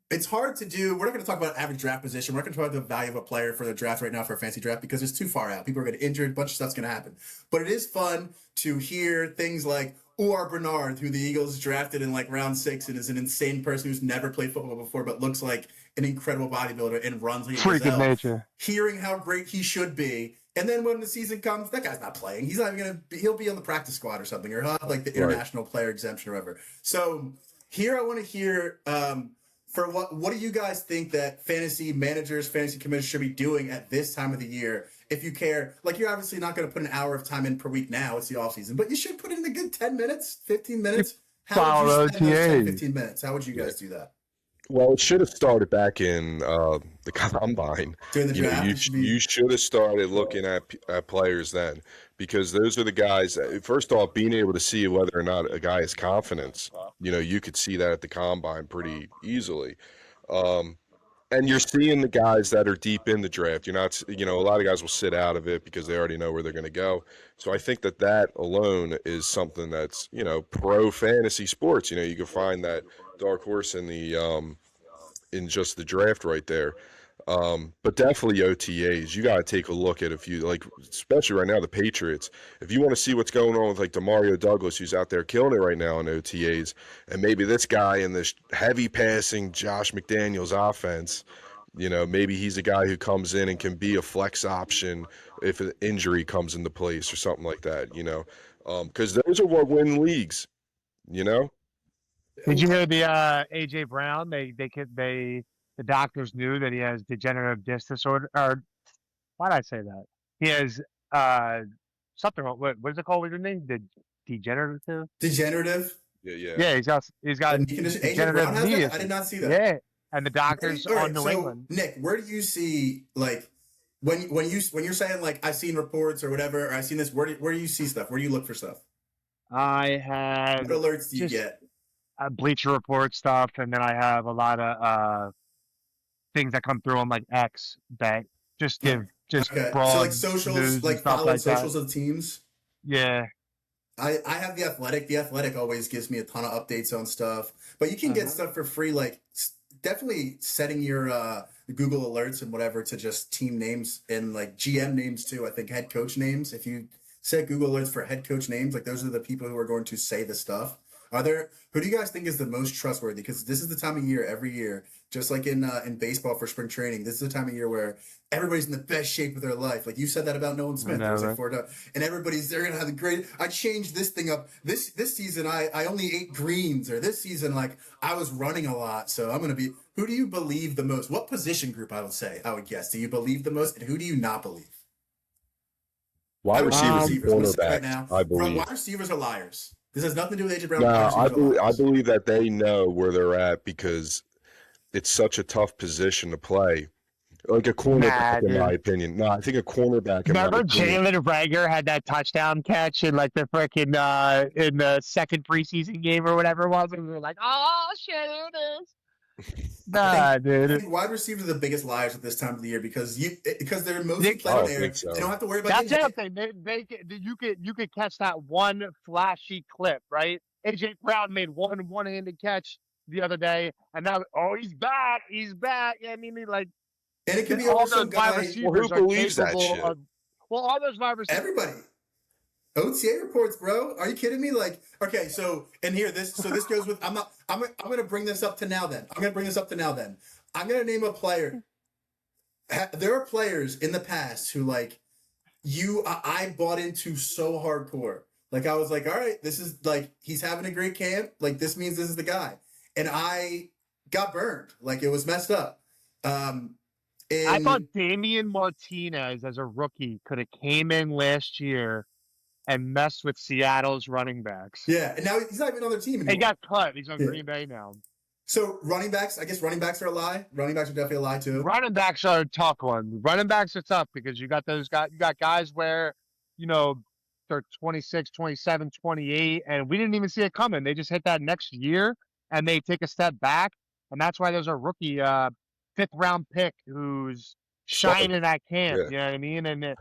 It's hard to do. We're not going to talk about average draft position. We're not going to talk about the value of a player for the draft right now for a fantasy draft because it's too far out. People are going to get injured. A bunch of stuff's going to happen. But it is fun to hear things like Uar Bernard, who the Eagles drafted in like round 6 and is an insane person who's never played football before but looks like an incredible bodybuilder and runs like a Freak of gazelle. nature. Hearing how great he should be. And then when the season comes, that guy's not playing. He's not even going to be, he'll be on the practice squad or something, or he'll have like the international player exemption or whatever. So here I want to hear for what do you guys think that fantasy managers, fantasy commissioners should be doing at this time of the year? If you care, like you're obviously not going to put an hour of time in per week now, it's the off season, but you should put in a good 10 minutes, 15 minutes. How would you spend those 10, 15 minutes? How would you guys do that? Well, it should have started back in the combine. During the draft, You should have started looking at players then, because those are the guys. First off, being able to see whether or not a guy has confidence. You could see that at the combine pretty easily. And you're seeing the guys that are deep in the draft. You're not, a lot of guys will sit out of it because they already know where they're going to go. So I think that alone is something that's, pro fantasy sports. You can find that dark horse in the in just the draft right there. But definitely OTAs. You got to take a look at a few, like especially right now the Patriots. If you want to see what's going on with like Demario Douglas, who's out there killing it right now in OTAs, and maybe this guy in this heavy passing Josh McDaniels offense, maybe he's a guy who comes in and can be a flex option if an injury comes into place or something like that. Because those are what win leagues. Did you hear the AJ Brown? The doctors knew that he has degenerative disc disorder. Or why did I say that? He has something wrong. What is it called with your name? Degenerative? Degenerative? Yeah. Yeah, he's got AJ Brown has that? I did not see that. Yeah, and the doctors All right, on New England. Nick, where do you see like when you're saying like I've seen reports or whatever, or I've seen this? Where do you see stuff? Where do you look for stuff? I have What alerts do you get? Bleacher Report stuff, and then I have a lot of things that come through on like X that just give broad so like socials, news like and stuff follow like socials that. of teams. Yeah. I have the Athletic. The Athletic always gives me a ton of updates on stuff, but you can get stuff for free. Like definitely setting your Google alerts and whatever to just team names and like GM names too. I think head coach names. If you set Google alerts for head coach names, like those are the people who are going to say the stuff. Who do you guys think is the most trustworthy? Because this is the time of year every year, just like in baseball for spring training. This is the time of year where everybody's in the best shape of their life. Like you said that about Nolan Smith. It was like 4 down, and they're gonna have the great. I changed this thing up. This season I only ate greens, or this season like I was running a lot, so I'm gonna be. Who do you believe the most? What position group I would guess. Do you believe the most, and who do you not believe? Wide receivers and cornerbacks, right now. I believe. Wide receivers are liars. This has nothing to do with AJ Brown. No, I believe that they know where they're at because it's such a tough position to play. Like a cornerback, in my opinion. No, I think a cornerback. Remember Jalen Rager had that touchdown catch in like the freaking in the second preseason game or whatever it was, and we were like, "Oh shit, here it is." Nah, dude. I think wide receivers are the biggest liars at this time of the year because they're mostly playing there. So. They don't have to worry about. That's the thing. You could catch that one flashy clip, right? AJ Brown made one-handed catch the other day, and now he's back. He's back. Yeah, I mean, like, and it could be all those wide receivers who believes that shit? All those wide receivers. Everybody. OTA reports, bro. Are you kidding me? Like, okay, this goes with I'm gonna bring this up to now then. I'm gonna name a player. There are players in the past who like I bought into so hardcore. Like I was like, all right, this is like he's having a great camp. Like this means this is the guy. And I got burned. Like it was messed up. I thought Damian Martinez as a rookie could have came in last year and messed with Seattle's running backs. Yeah, and now he's not even on their team anymore. He got cut. He's on Green Bay now. So running backs, I guess running backs are a lie. Running backs are definitely a lie too. Running backs are a tough one. Running backs are tough because you got those guys. You got guys where, they're 26, 27, 28, and we didn't even see it coming. They just hit that next year, and they take a step back, and that's why there's a rookie fifth-round pick who's shining at camp. Yeah. You know what I mean? And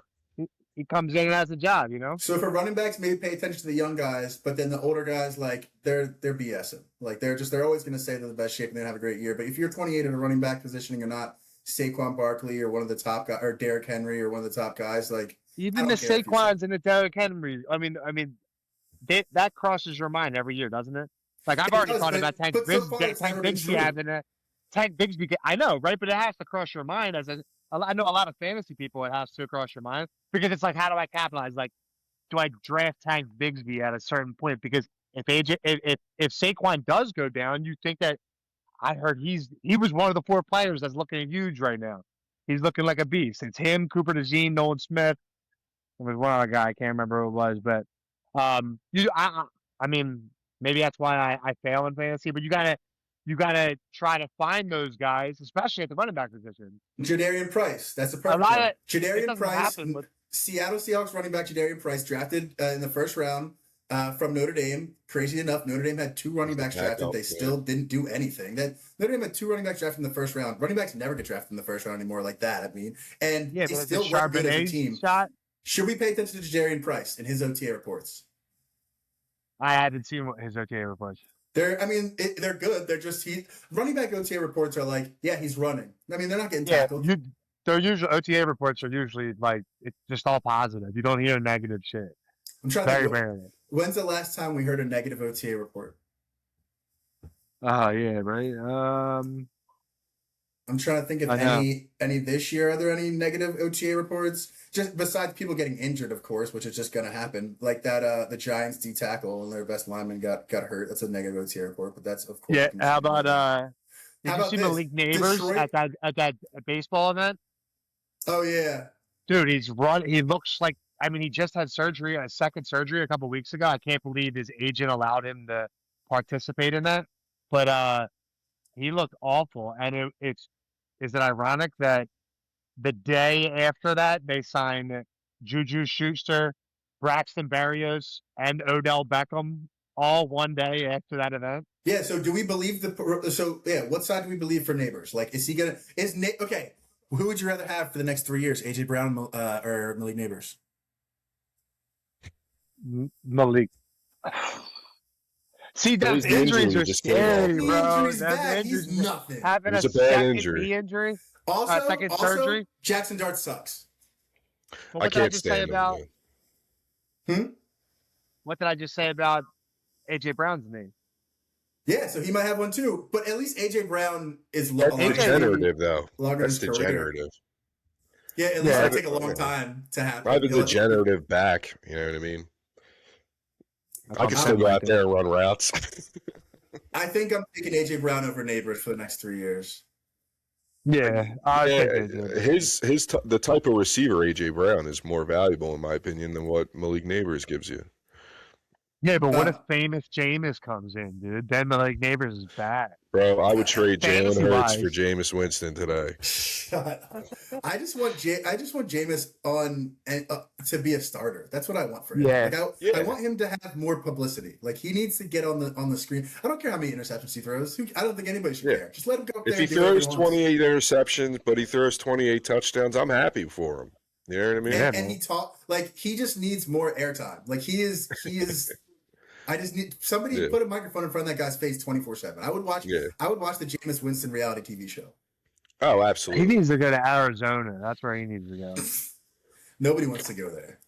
he comes in and has a job. So for running backs, maybe pay attention to the young guys, but then the older guys, like they're BSing. Like they're always going to say they're the best shape and they have a great year. But if you're 28 in a running back position and you're not Saquon Barkley or one of the top guys, or Derrick Henry or one of the top guys, like even the Saquons and the Derrick Henry. I mean, that crosses your mind every year, doesn't it? Like I've already thought about Tank Bigsby having a Tank Bigsby. I know, right? But it has to cross your mind I know a lot of fantasy people. It has to cross your mind because it's like, how do I capitalize? Like, do I draft Tank Bigsby at a certain point? Because if Saquon does go down, you think that I heard he was one of the 4 players that's looking huge right now. He's looking like a beast. It's him, Cooper DeJean, Nolan Smith. There was one other guy I can't remember who it was, but I mean, maybe that's why I fail in fantasy. But you gotta try to find those guys, especially at the running back position. Jadarian Price, that's a perfect one. Jadarian Price, Seattle Seahawks running back Jadarian Price, drafted in the first round from Notre Dame. Crazy enough, Notre Dame had 2 running backs drafted. They still didn't do anything. Notre Dame had 2 running backs drafted in the first round. Running backs never get drafted in the first round anymore like that. I mean, and they still work good as a team. Should we pay attention to Jadarian Price and his OTA reports? I haven't seen his OTA reports. They're good. They're just running back OTA reports are like, yeah, he's running. I mean, they're not getting tackled. Their usual OTA reports are usually like it's just all positive. You don't hear negative shit. I'm trying very rarely. When's the last time we heard a negative OTA report? Oh yeah, right. I'm trying to think of any this year. Are there any negative OTA reports? Just besides people getting injured, of course, which is just going to happen. Like that, the Giants D tackle and their best lineman got hurt. That's a negative OTA report, but that's of course. Yeah. How about did you see Malik Neighbors at that baseball event? Oh yeah, dude, he looks like. I mean, he just had a second surgery a couple weeks ago. I can't believe his agent allowed him to participate in that. But he looked awful, and is it ironic that the day after that they signed Juju Schuster, Braxton Berrios, and Odell Beckham all one day after that event? Yeah. So do we believe what side do we believe for Neighbors? Like, okay? Who would you rather have for the next 3 years, AJ Brown or Malik Neighbors? Malik. See, those injuries are scary, bro. He's nothing. Having a bad injury. Also, surgery. Jackson Dart sucks. I can't stand him. What did I just say about AJ Brown's name? Yeah, so he might have one too. But at least AJ Brown is That's degenerative, though. That's degenerative. Yeah, at least it'll take a long time to happen. I have a degenerative back. You know what I mean? I can still go out there and run routes. I think I'm taking AJ Brown over Neighbors for the next 3 years. Yeah, the type of receiver AJ Brown is more valuable in my opinion than what Malik Neighbors gives you. Yeah, but what if famous Jameis comes in, dude? Then Malik Neighbors is bad. Bro, I would trade Jalen Hurts for Jameis Winston today. Shut up. I just want Jameis on to be a starter. That's what I want for him. Yeah. Like I want him to have more publicity. Like he needs to get on the screen. I don't care how many interceptions he throws. I don't think anybody should care. Just let him go up there. If he throws 28 interceptions, but he throws 28 touchdowns, I'm happy for him. You know what I mean? And he just needs more airtime. Like he is. I just need somebody to put a microphone in front of that guy's face 24/7. I would watch the Jameis Winston reality TV show. Oh, absolutely. He needs to go to Arizona. That's where he needs to go. Nobody wants to go there.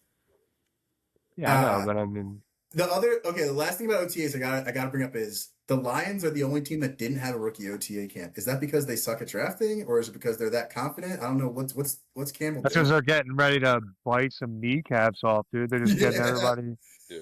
Yeah, I know, but I mean the last thing about OTAs I gotta bring up is the Lions are the only team that didn't have a rookie OTA camp. Is that because they suck at drafting, or is it because they're that confident? I don't know. What's Campbell? That's because they're getting ready to bite some kneecaps off, dude. They're just getting everybody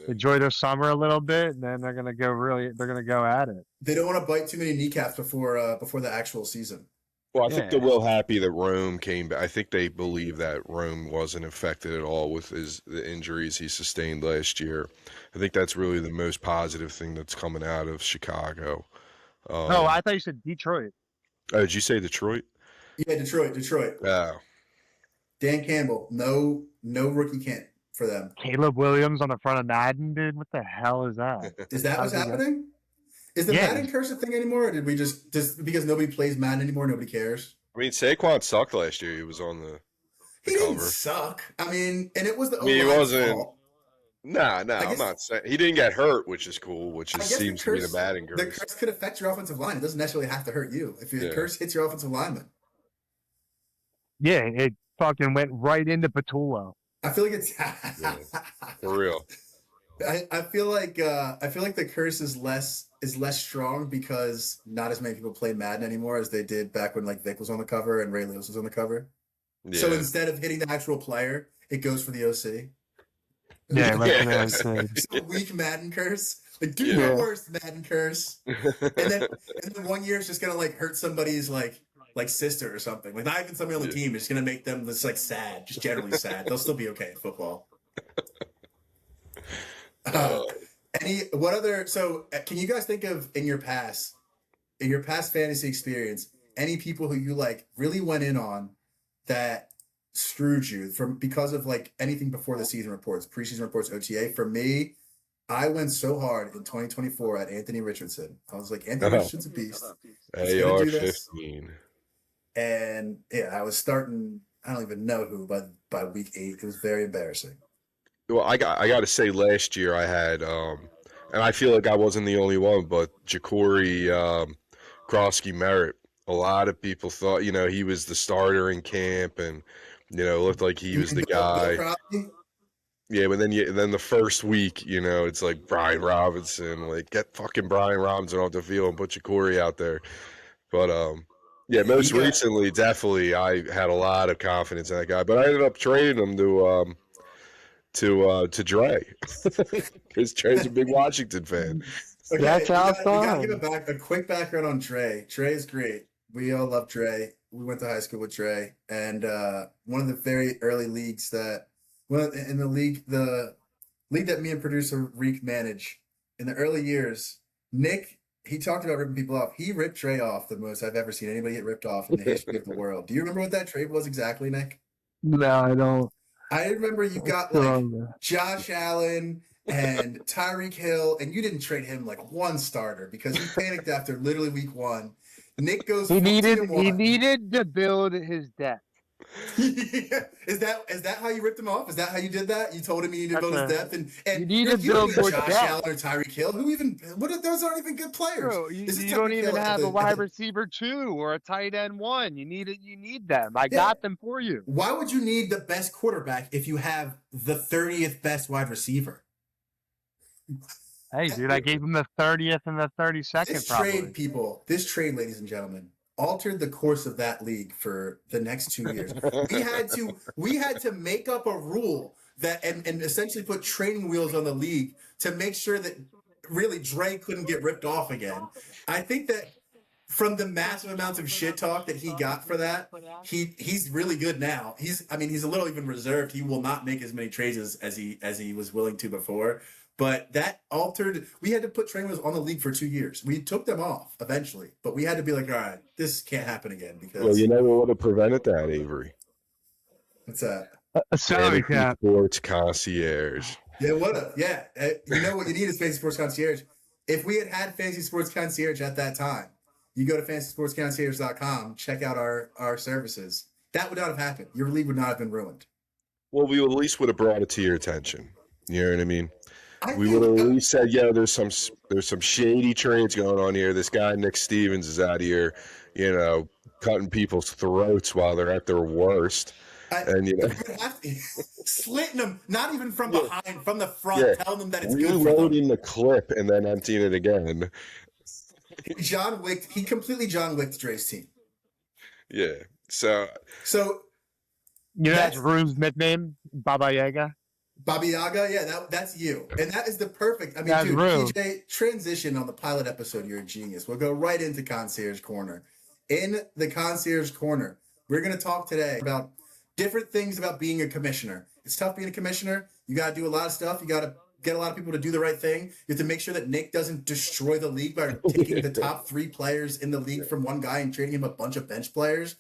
enjoy their summer a little bit, and then they're gonna go at it. They don't want to bite too many kneecaps before the actual season. Well, I think they're real happy that Rome came back. I think they believe that Rome wasn't affected at all with the injuries he sustained last year. I think that's really the most positive thing that's coming out of Chicago. No, I thought you said Detroit. Oh, did you say Detroit? Yeah, Detroit. Oh. Dan Campbell, no rookie camp for them. Caleb Williams on the front of Madden, dude. What the hell is that? Is that what's happening? Is the Madden curse a thing anymore, or did we just because nobody plays Madden anymore, nobody cares? I mean, Saquon sucked last year. He was on the He cover. Didn't suck. I mean, and it was the he wasn't. fault. Nah, I'm not saying he didn't get hurt, which is cool. Seems to be the Madden curse. The curse could affect your offensive line. It doesn't necessarily have to hurt you. If your curse hits your offensive lineman. Yeah, it fucking went right into Patullo. I feel like it's for real. I feel like the curse is less strong because not as many people play Madden anymore as they did back when like Vic was on the cover and Ray Lewis was on the cover. Yeah. So instead of hitting the actual player, it goes for the OC. Yeah, it's a weak Madden curse. Like do your worst Madden curse, and then 1 year it's just gonna like hurt somebody's like sister or something. Like not even somebody on the team. It's gonna make them just like sad, just generally sad. They'll still be okay in football. So can you guys think of in your past fantasy experience any people who you like really went in on that screwed you because of like anything before the season reports, preseason reports, OTA? For me, I went so hard in 2024 at Anthony Richardson. I was like, Anthony Richardson's a beast. AR-15. And I was starting, I don't even know who by week 8. It was very embarrassing. Well, I got to say, last year I had, and I feel like I wasn't the only one, but Ja'Cory Krosky-Merritt. A lot of people thought, he was the starter in camp, and looked like he was the guy. Yeah, but then the first week, it's like Brian Robinson, like get fucking Brian Robinson off the field and put Ja'Cory out there. But most recently, definitely, I had a lot of confidence in that guy, but I ended up trading him to Dre, because Dre's a big Washington fan. Okay, that's how we gotta give a quick background on Dre. Dre is great. We all love Dre. We went to high school with Dre, and one of the very early leagues the league that me and producer Reek manage in the early years, Nick, he talked about ripping people off. He ripped Dre off the most I've ever seen anybody get ripped off in the history of the world. Do you remember what that trade was exactly, Nick? No, I don't. I remember you got like Josh Allen and Tyreek Hill, and you didn't trade him like one starter because he panicked after literally week 1. Nick goes. He needed to build his depth. Is that how you ripped him off? Is that how you did that? You told him he needed to build his depth, and you need to build more Josh depth. Allen or Tyreek Hill. Those aren't even good players. Bro, you don't even have a wide receiver 2 or a tight end 1. You need them. I got them for you. Why would you need the best quarterback if you have the 30th best wide receiver? Hey, dude, I gave him the 30th and the 32nd This probably. trade, people, this trade, ladies and gentlemen, altered the course of that league for the next 2 years. We had to make up a rule that and essentially put training wheels on the league to make sure that really Dre couldn't get ripped off again. I think that from the massive amounts of shit talk that he got for that, he's really good now. He's a little even reserved. He will not make as many trades as he was willing to before. But that altered. We had to put training wheels on the league for 2 years. We took them off eventually, but we had to be like, all right, this can't happen again because. Well, you know what would have prevented that, Avery? What's that? A salary Fantasy cap. Sports Concierge. Yeah, what up? Yeah, you know what you need is Fantasy Sports Concierge. If we had Fantasy Sports Concierge at that time, you go to fantasysportsconcierge.com, check out our services. That would not have happened. Your league would not have been ruined. Well, we at least would have brought it to your attention. You know what I mean? We would have at least said, yeah, there's some shady trades going on here. This guy, Nick Stevens, is out here, cutting people's throats while they're at their worst. Slitting them, not even from behind, from the front, telling them that it's good for them. Reloading the clip and then emptying it again. He completely John Wicked Dre's team. Yeah. So that's Rune's nickname, Baba Yaga. Baba Yaga, yeah, that's you. And that is the perfect. Dude, PJ, transition on the pilot episode, you're a genius. We'll go right into Concierge Corner. In the Concierge Corner, we're going to talk today about different things about being a commissioner. It's tough being a commissioner. You got to do a lot of stuff. You got to get a lot of people to do the right thing. You have to make sure that Nick doesn't destroy the league by taking the top 3 players in the league from one guy and trading him a bunch of bench players.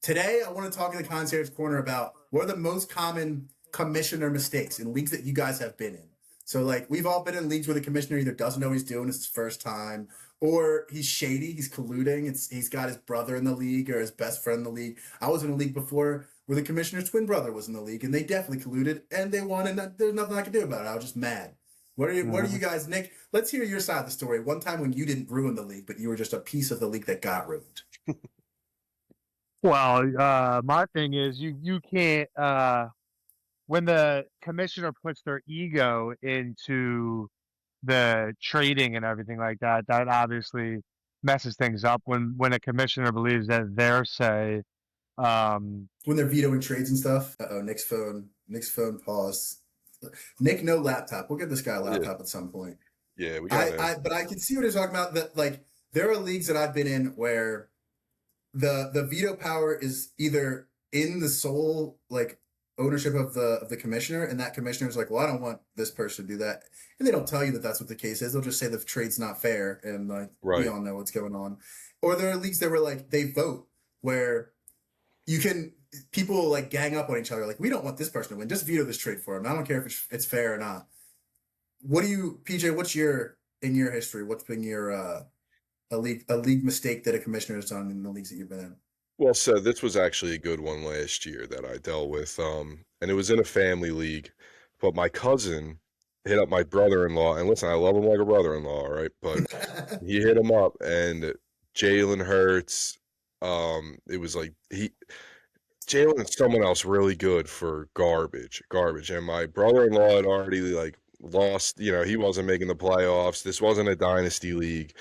Today, I want to talk in the Concierge Corner about what are the most common commissioner mistakes in leagues that you guys have been in. So, we've all been in leagues where the commissioner either doesn't know what he's doing, it's his first time, or he's shady, he's colluding, he's got his brother in the league or his best friend in the league. I was in a league before where the commissioner's twin brother was in the league, and they definitely colluded, and they won, and there's nothing I could do about it. I was just mad. What are you guys, Nick? Let's hear your side of the story. One time when you didn't ruin the league, but you were just a piece of the league that got ruined. Well, my thing is you can't when the commissioner puts their ego into the trading and everything like that, that obviously messes things up when a commissioner believes that their say when they're vetoing trades and stuff. Nick's phone paused. Nick, no laptop. We'll give this guy a laptop at some point. Yeah, we got but I can see what he's talking about. That there are leagues that I've been in where the veto power is either in the sole ownership of the commissioner, and that commissioner is like, well, I don't want this person to do that, and they don't tell you that that's what the case is. They'll just say the trade's not fair, and we all know what's going on. Or there are leagues that were they vote where people gang up on each other, we don't want this person to win, just veto this trade for him. I don't care if it's fair or not. What do you, PJ? What's in your history? What's been your a league mistake that a commissioner has done in the leagues that you've been in? Well, so this was actually a good one last year that I dealt with, and it was in a family league. But my cousin hit up my brother-in-law, and listen, I love him like a brother-in-law, right? But he hit him up, and Jalen Hurts. It was Jalen and someone else really good for garbage, and my brother-in-law had already lost. He wasn't making the playoffs. This wasn't a dynasty league,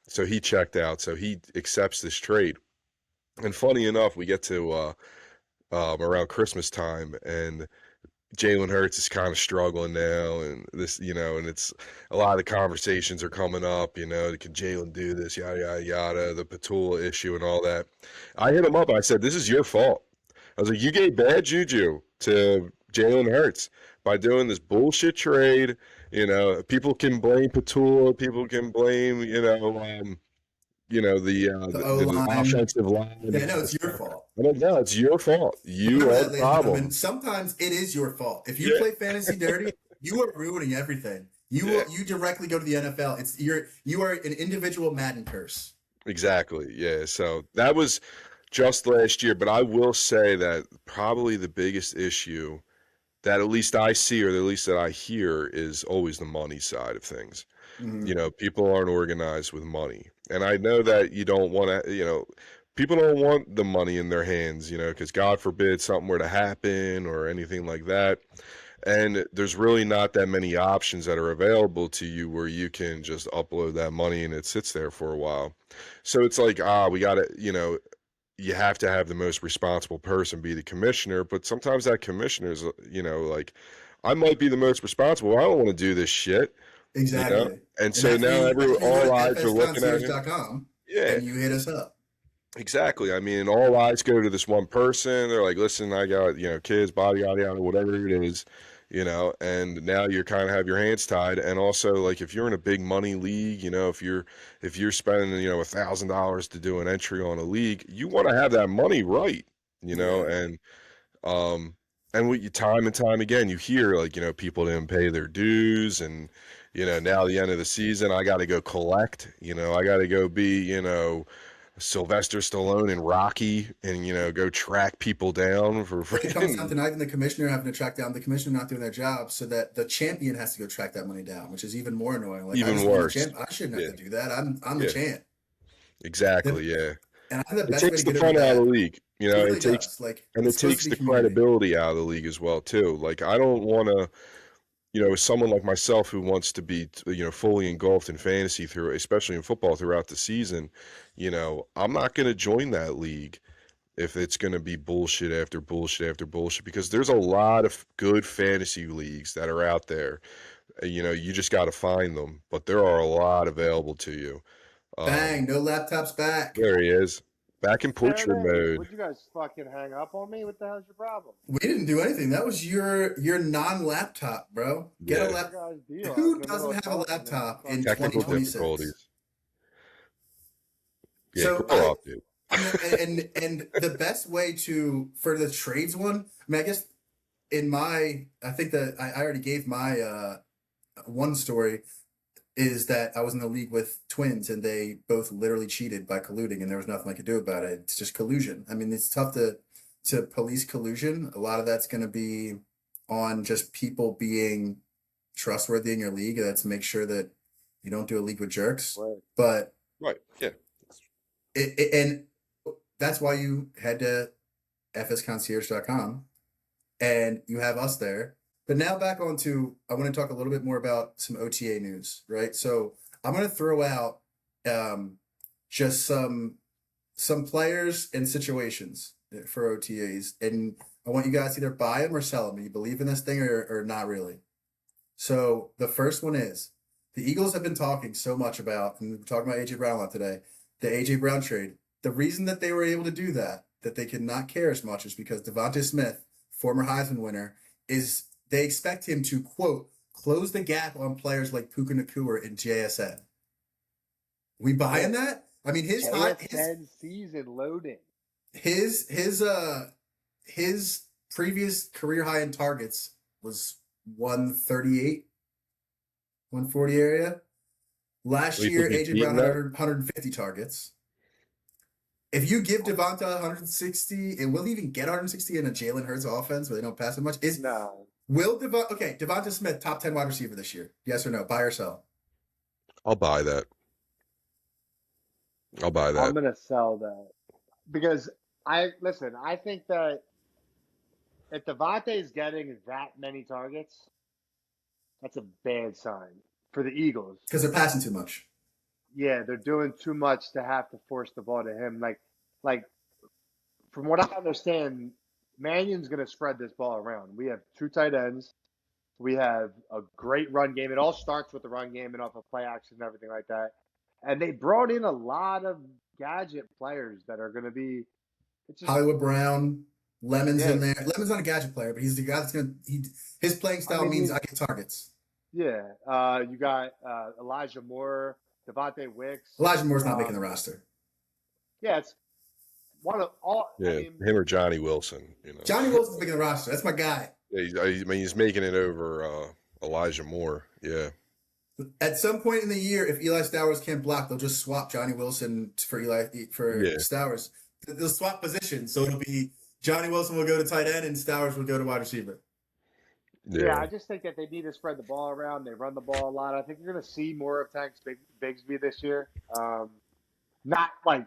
so he checked out. So he accepts this trade. And funny enough, we get to around Christmas time, and Jalen Hurts is kind of struggling now, and this, and it's a lot of the conversations are coming up, can Jalen do this, yada, yada, yada, the Patula issue and all that. I hit him up. I said, this is your fault. I was like, you gave bad juju to Jalen Hurts by doing this bullshit trade. People can blame Patula. People can blame, the offensive line. Yeah, no, it's your fault. No, it's your fault. You had a problem. Sometimes it is your fault. If you play fantasy dirty, you are ruining everything. You directly go to the NFL. You are an individual Madden curse. Exactly. Yeah. So that was just last year, but I will say that probably the biggest issue that at least I see, or at least that I hear, is always the money side of things. Mm-hmm. People aren't organized with money. And I know that you don't want to, people don't want the money in their hands, because God forbid something were to happen or anything like that. And there's really not that many options that are available to you where you can just upload that money and it sits there for a while. So it's like, we got to, you have to have the most responsible person be the commissioner, but sometimes that commissioner is, like, I might be the most responsible. I don't want to do this shit, Exactly. And so now that's when you all go to eyes are looking at him. fsconcierge.com Yeah, and you hit us up. exactly. I mean, all eyes go to this one person. They're like, listen, I got, kids, body, yada, yada, whatever it is, and now you kind of have your hands tied. And also, like, if you're in a big money league, if you're spending, $1,000 to do an entry on a league, you want to have that money right, Yeah. and what you time and time again, you hear like, people didn't pay their dues and, now the end of the season, I got to go collect, I got to go be, Sylvester Stallone and Rocky and, go track people down for It comes down to freaking, not even the commissioner having to track down the commissioner not doing their job, so that the champion has to go track that money down, which is even more annoying. Like, I even just won the worse. champ. I shouldn't Yeah. have to do that. I'm the Yeah. champ. Exactly. Yeah. And I think the It best way takes to the get over fun out of the that, league, it really does. Like, and it's it supposed takes to be the community. credibility out of the league as well, too. Like, I don't want to, someone like myself who wants to be, fully engulfed in fantasy through, especially in football throughout the season, I'm not going to join that league if it's going to be bullshit after bullshit after bullshit, because there's a lot of good fantasy leagues that are out there. You just got to find them, but there are a lot available to you. Bang! No laptops back. There he is, back in There portrait it is. mode. Would you guys fucking hang up on me? What the hell's your problem? We didn't do anything. That was your non-laptop, bro. Get a Yeah. lap. Your guys' deal. I Who was in the doesn't middle have of a talking and laptop fucking in Technical 2026? difficulties. Yeah, So grow up, dude. and the best way for the trades one, I mean, I guess I think that I already gave my one story is that I was in the league with twins and they both literally cheated by colluding and there was nothing I could do about it. It's just collusion. I mean, it's tough to police collusion. A lot of that's going to be on just people being trustworthy in your league. That's make sure that you don't do a league with jerks. Right. But Right. Yeah. and that's why you head to fsconcierge.com and you have us there. But now back onto, I want to talk a little bit more about some OTA news, right? So I'm going to throw out just some players and situations for OTAs, and I want you guys to either buy them or sell them. Do you believe in this thing or not really? So the first one is the Eagles have been talking so much about, and we're talking about A.J. Brown a lot today, the A.J. Brown trade. The reason that they were able to do that they could not care as much is because Devontae Smith, former Heisman winner, they expect him to, quote, close the gap on players like Puka Nacua and JSN. We buying that? I mean, his season loading. His previous career high in targets was 138, 140 area. Last year, A.J. Brown had 150 targets. If you give Devonta 160, and will he even get 160 in a Jalen Hurts offense where they don't pass it much? No. Devonta Smith, top 10 wide receiver this year? Yes or no? Buy or sell? I'll buy that. I'm going to sell that. Because I think that if Devontae is getting that many targets, that's a bad sign for the Eagles. Because they're passing too much. Yeah, they're doing too much to have to force the ball to him. Like from what I understand, Mannion's going to spread this ball around. We have two tight ends. We have a great run game. It all starts with the run game and off of play action and everything like that. And they brought in a lot of gadget players that are going to be Hollywood Brown, Lemon's in there. Lemon's not a gadget player, but he's the guy that's going to his playing style means I get targets. Yeah. You got Elijah Moore, Devontae Wicks. Elijah Moore's not making the roster. Yeah, it's one of all. Yeah, him or Johnny Wilson. Johnny Wilson's making the roster. That's my guy. Yeah, he's making it over Elijah Moore. Yeah. At some point in the year, if Eli Stowers can't block, they'll just swap Johnny Wilson for Stowers. They'll swap positions, so it'll be Johnny Wilson will go to tight end and Stowers will go to wide receiver. Yeah, I just think that they need to spread the ball around. They run the ball a lot. I think you're going to see more of Tank Bigsby this year. Not like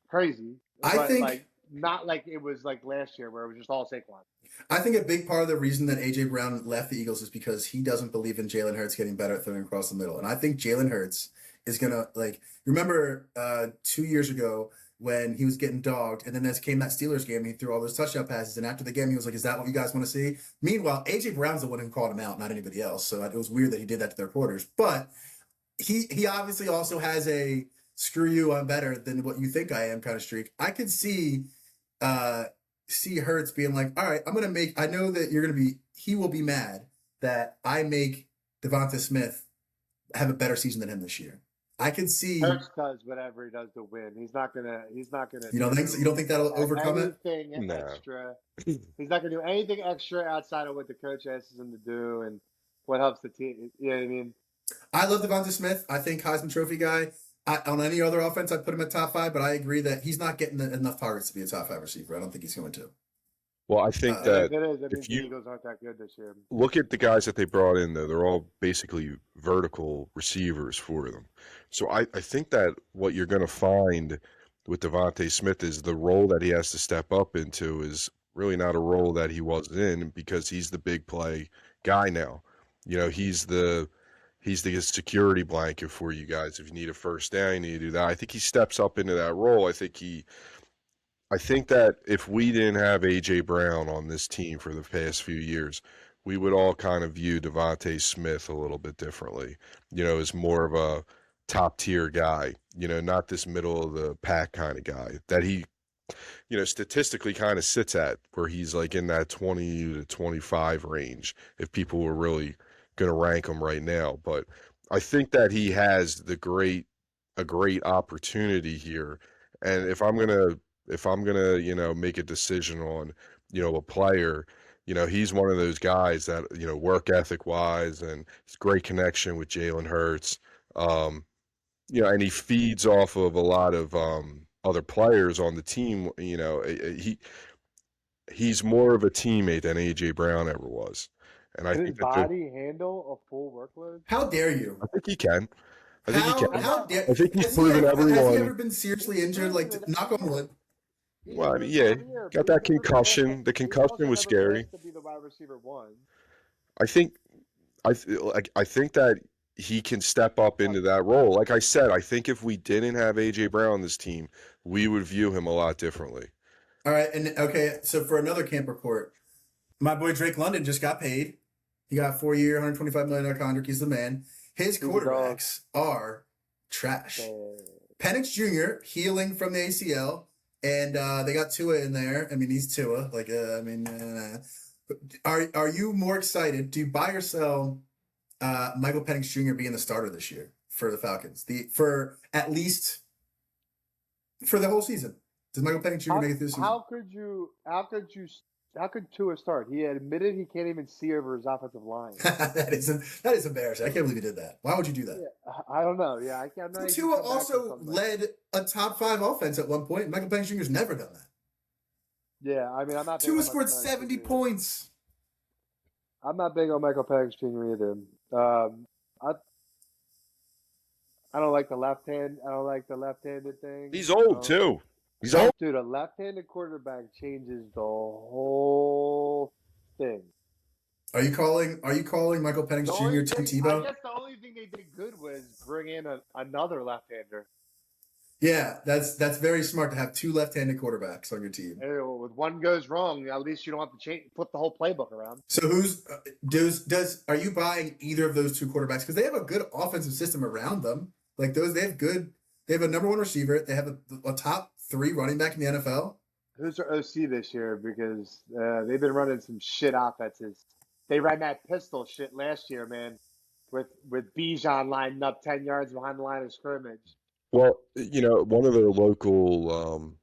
crazy. I think not like it was like last year where it was just all Saquon. I think a big part of the reason that A.J. Brown left the Eagles is because he doesn't believe in Jalen Hurts getting better at throwing across the middle. And I think Jalen Hurts is going to, like, remember 2 years ago when he was getting dogged, and then there came that Steelers game, he threw all those touchdown passes, and after the game, he was like, is that what you guys want to see? Meanwhile, A.J. Brown's the one who called him out, not anybody else. So it was weird that he did that to their quarters. But he obviously also has a screw you, I'm better than what you think I am kind of streak. I could see Hurts being like, all right, I know that he will be mad that I make Devonta Smith have a better season than him this year. I could see Hurts does whatever he does to win. He's not gonna. You don't think that'll overcome anything No. extra. He's not gonna do anything extra outside of what the coach asks him to do and what helps the team. You know what I mean? I love Devonta Smith. I think Heisman Trophy guy. On any other offense, I'd put him at top 5, but I agree that he's not getting enough targets to be a top 5 receiver. I don't think he's going to. Well, I think that it is. I mean, if you the Eagles aren't that good this year. look at the guys that they brought in, though, they're all basically vertical receivers for them. So I think that what you're going to find with Devontae Smith is the role that he has to step up into is really not a role that he was in because he's the big play guy now. You know, he's the security blanket for you guys. If you need a first down, you need to do that. I think he steps up into that role. I think that if we didn't have A.J. Brown on this team for the past few years, we would all kind of view Devontae Smith a little bit differently, you know, as more of a top-tier guy, you know, not this middle-of-the-pack kind of guy that he, you know, statistically kind of sits at where he's like in that 20 to 25 range if people were really going to rank him right now. But I think that he has a great opportunity here. And if I'm gonna, you know, make a decision on, you know, a player, you know, he's one of those guys that, you know, work ethic wise and it's great connection with Jalen Hurts. You know, and he feeds off of a lot of other players on the team. You know, he's more of a teammate than A.J. Brown ever was. And I Can think his body handle a full workload? How dare you? I think he can. I think he's Has proven everyone. Has he ever been seriously injured? Like, knock on wood. Well, I mean, yeah, got that concussion. The concussion was scary. To be the wide receiver 1. I think that he can step up into that role. Like I said, I think if we didn't have A.J. Brown on this team, we would view him a lot differently. All right, and okay, so for another camp report, my boy Drake London just got paid. He got a 4-year, $125 million contract. He's the man. His quarterbacks are trash. Penix Jr. healing from the ACL, and they got Tua in there. I mean, he's Tua. Like, are you more excited? Do you buy or sell Michael Penix Jr. being the starter this year for the Falcons? For at least for the whole season. Does Michael Penix Jr. make it through the season? How could Tua start? He admitted he can't even see over his offensive line. that is embarrassing. I can't believe he did that. Why would you do that? Yeah, I don't know. Yeah, I can't. Tua also led a top 5 offense at one point. Michael Penix Jr.'s never done that. Yeah, I mean, I'm not. Tua scored 70 points. I'm not big on Michael Penix Jr. either. I don't like the left hand. I don't like the left-handed thing. He's old too. He's old. Dude, a left-handed quarterback changes the whole thing. Are you calling Michael Penix Jr. Tim Tebow? I guess the only thing they did good was bring in another left-hander. Yeah, that's very smart to have 2 left-handed quarterbacks on your team. Hey, well, if one goes wrong, at least you don't have to flip the whole playbook around. So are you buying either of those 2 quarterbacks? Because they have a good offensive system around them. Like they have a number 1 receiver. They have a top 3 running back in the NFL. Who's their OC this year? Because they've been running some shit offenses. They ran that pistol shit last year, man, with Bijan lining up 10 yards behind the line of scrimmage. Well, you know, one of the local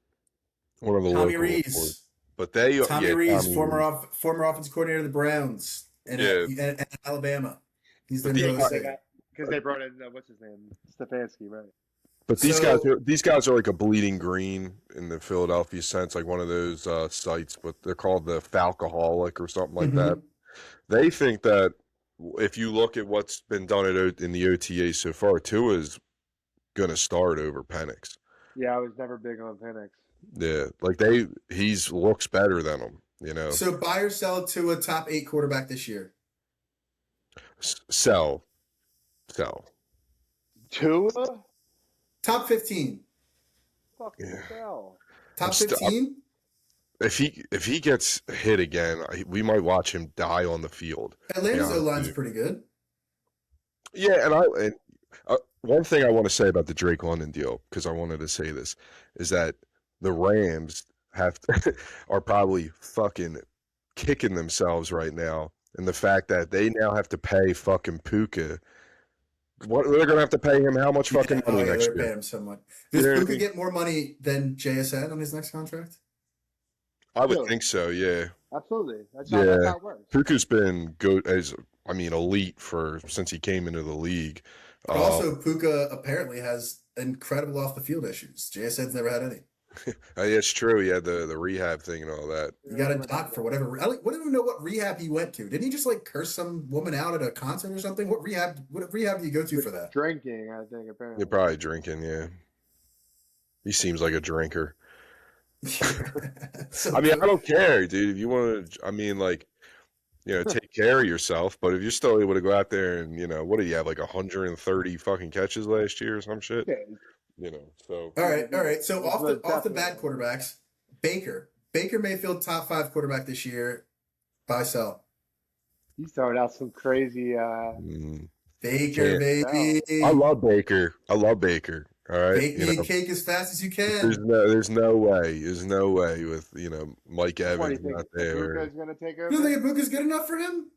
Tommy Rees. But Tommy Rees, former offensive coordinator of the Browns and Alabama. He's the new OC. Because they brought in what's his name, Stefanski, right? But these guys are like a bleeding green in the Philadelphia sense, like one of those sites, but they're called the Falcoholic or something like that. They think that if you look at what's been done in the OTA so far, Tua's going to start over Penix. Yeah, I was never big on Penix. Yeah, like he's looks better than him. You know, So buy or sell to a top 8 quarterback this year. sell. Tua? Top 15. Fucking Yeah. hell. Top 15? If he gets hit again, we might watch him die on the field. Atlanta's Yeah, O-line's dude. pretty good. Yeah, and one thing I want to say about the Drake London deal, because I wanted to say this, is that the Rams are probably fucking kicking themselves right now, and the fact that they now have to pay fucking Puka. What they're gonna have to pay him? How much fucking money next they're year? paying him so much. You Does know what I Puka mean? get more money than JSN on his next contract? I would Really? think so. Yeah, Absolutely. That's Yeah. how it works. Puka's been good elite since he came into the league. But also, Puka apparently has incredible off the field issues. JSN's never had any. Yeah, it's true. He had the rehab thing and all that. You got a doc for whatever. I don't even know what rehab he went to. Didn't he just like curse some woman out at a concert or something? What rehab do you go to for that? Drinking, I think, apparently. You're probably drinking. Yeah, he seems like a drinker. So I mean, I don't care, dude. If you want to, take care of yourself. But if you're still able to go out there and, what did you have, like 130 fucking catches last year or some shit? Yeah, So. All right. So It's off the definitely- bad quarterbacks, Baker Mayfield top 5 quarterback this year. Buy sell. he's throwing out some crazy. Baker, Yeah. baby. I love Baker. All right. Bake me a cake as fast as you can. There's no way. There's no way with Mike What do you Evans think? not there. Luka's going to take over? You don't think Ibuka's good enough for him?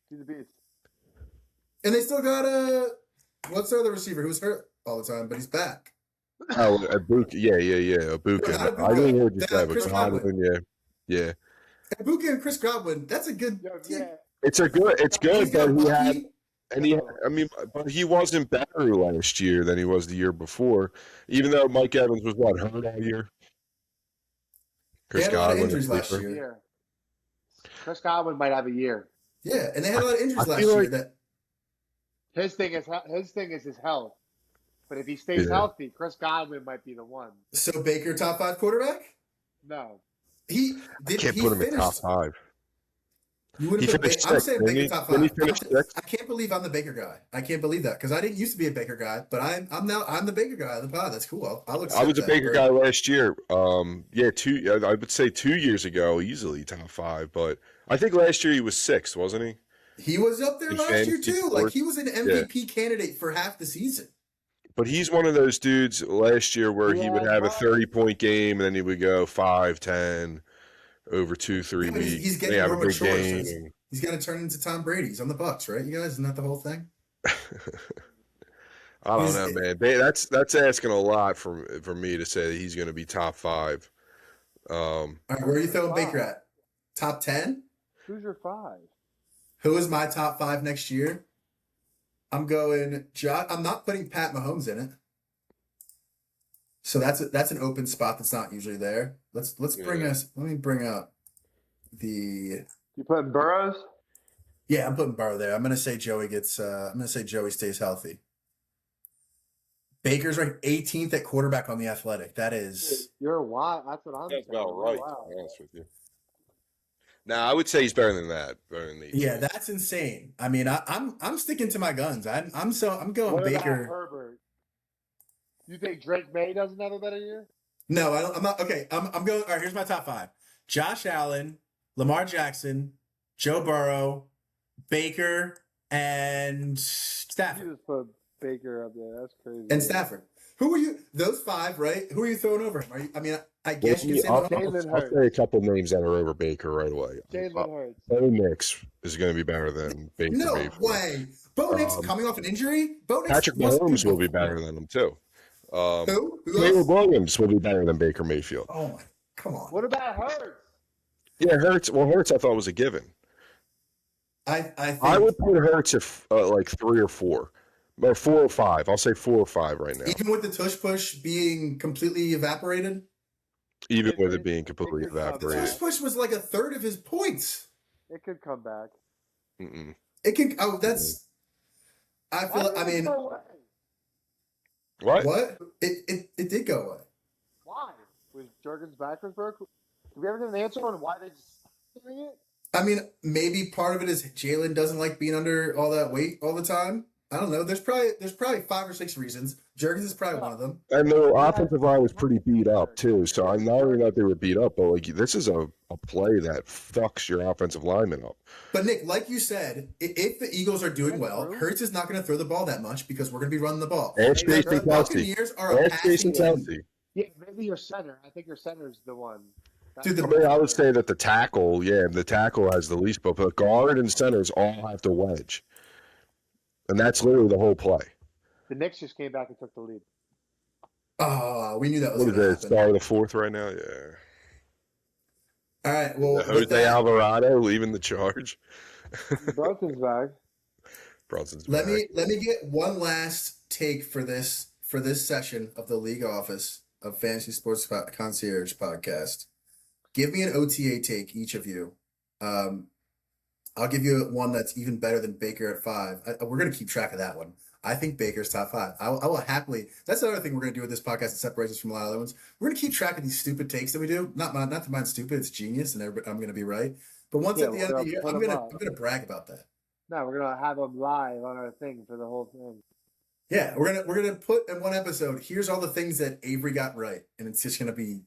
He's a beast. And they still got what's the other receiver who's hurt all the time, but he's back. Oh, Ibuka. Yeah. Ibuka. Not I didn't hear what you Ibuka. said, but Chris Godwin. Godwin, yeah. Ibuka and Chris Godwin, that's a good team. Yeah. It's good, He's got but Bucky. but he wasn't better last year than he was the year before. Even though Mike Evans was hurt all year. They had a lot of injuries is last sleeper. year. Year. Chris Godwin might have a year. Yeah, and they had a lot of injuries I last feel year. like- That His thing is his health. But if he stays Yeah. healthy, Chris Godwin might be the one. so Baker top 5 quarterback. No. He did. Can't he put him finished, in top 5. You wouldn't He put finished I'm sixth, saying didn't Baker he? top Didn't he 5. finish sixth? I can't believe I'm the Baker guy. I can't believe that because I didn't used to be a Baker guy, but I'm the Baker guy on the pod. That's cool. I'll accept I was a that, Baker bro. guy last year. I would say 2 years ago, easily top 5. But I think last year he was 6th, wasn't he? He was up there In last year fantasy too. Like sports. he was an MVP candidate for half the season. But he's one of those dudes last year where he would Yeah, have a right. 30-point game, and then he would go 5, 10 over 2-3 Yeah, but weeks. he's They getting have more a big mature. So game. he's got to turn into Tom Brady. He's on the Bucks, right? You guys, isn't that the whole thing? I don't He's- know, man. That's asking a lot for me to say that he's going to be top 5. All right, where are you throwing Wow. Baker at? Top 10? Who's your 5? Who is my top 5 next year? I'm going. I'm not putting Pat Mahomes in it. So that's an open spot that's not usually there. Let's bring Yeah. us. Let me bring up the. You putting Burrows? Yeah, I'm putting Burrow there. I'm gonna say Joey gets. I'm gonna say Joey stays healthy. Baker's ranked 18th at quarterback on the Athletic. That is. You're wild. That's what I'm saying. You're wild. to be honest with you. Now, I would say he's better than that. Better than 18. Yeah, that's insane. I mean, I'm sticking to my guns. I'm going What about Baker. Herbert? You think Drake May doesn't have a better year? No, I'm not. Okay, I'm going. All right, here's my top 5: Josh Allen, Lamar Jackson, Joe Burrow, Baker, and You Stafford. just put Baker up there. That's crazy. And Stafford. Who are you? Those 5, right? Who are you throwing over him? I mean, I guess you can say I'll Mahomes. Jalen say a couple names that are over Baker right away. Jalen Hurts. Bo Nix is going to be better than Baker. No Mayfield. way. Bo Nix coming off an injury. Bo Nix. Patrick must Mahomes will be better than him too. Who? Who Caleb else? Williams will be better than Baker Mayfield. Oh my! Come on. What about Hurts? Yeah, Hurts. Well, Hurts I thought was a given. I think I would put Hurts at like 3 or 4, or 4 or 5. I'll say 4 or 5 right now, even with the tush push being completely evaporated. even with it being completely It could come The evaporated. tush push was like a third of his points. It could come back. Mm-mm. It can. Oh, that's. I feel. I mean, What? what? It did go away. Why? Was Jurgens back was broke? Do we ever get an answer on why they just doing it? I mean, maybe part of it is Jalen doesn't like being under all that weight all the time. I don't know. There's probably 5 or 6 reasons. Jurgens is probably one of them. And their offensive line was pretty beat up too. So I'm not really that they were beat up, but like this is a play that fucks your offensive lineman up. But Nick, like you said, if the Eagles are doing well, Hurts is not going to throw the ball that much because we're going to be running the ball. And Jason Kelsey. Buccaneers are a passing team. Yeah, maybe your center. I think your center is the one. Dude, I would say that the tackle has the least, but the guard and centers all have to wedge. And that's literally the whole play. The Knicks just came back and took the lead. Oh, we knew that was going to happen. Start of the fourth right now? Yeah. All right, well. Jose Alvarado leaving the charge. Brunson's back. Let me get one last take for this session of the League Office of Fantasy Sports Concierge Podcast. Give me an OTA take, each of you. I'll give you one that's even better than Baker at 5. We're going to keep track of that one. I think Baker's top 5. I will happily. That's the other thing we're going to do with this podcast that separates us from a lot of other ones. We're going to keep track of these stupid takes that we do. Not that mine's stupid. It's genius, and I'm going to be right. But once at the end of the year, I'm going to brag about that. No, we're going to have them live on our thing for the whole thing. Yeah, we're gonna put in one episode. Here's all the things that Avery got right, and it's just gonna be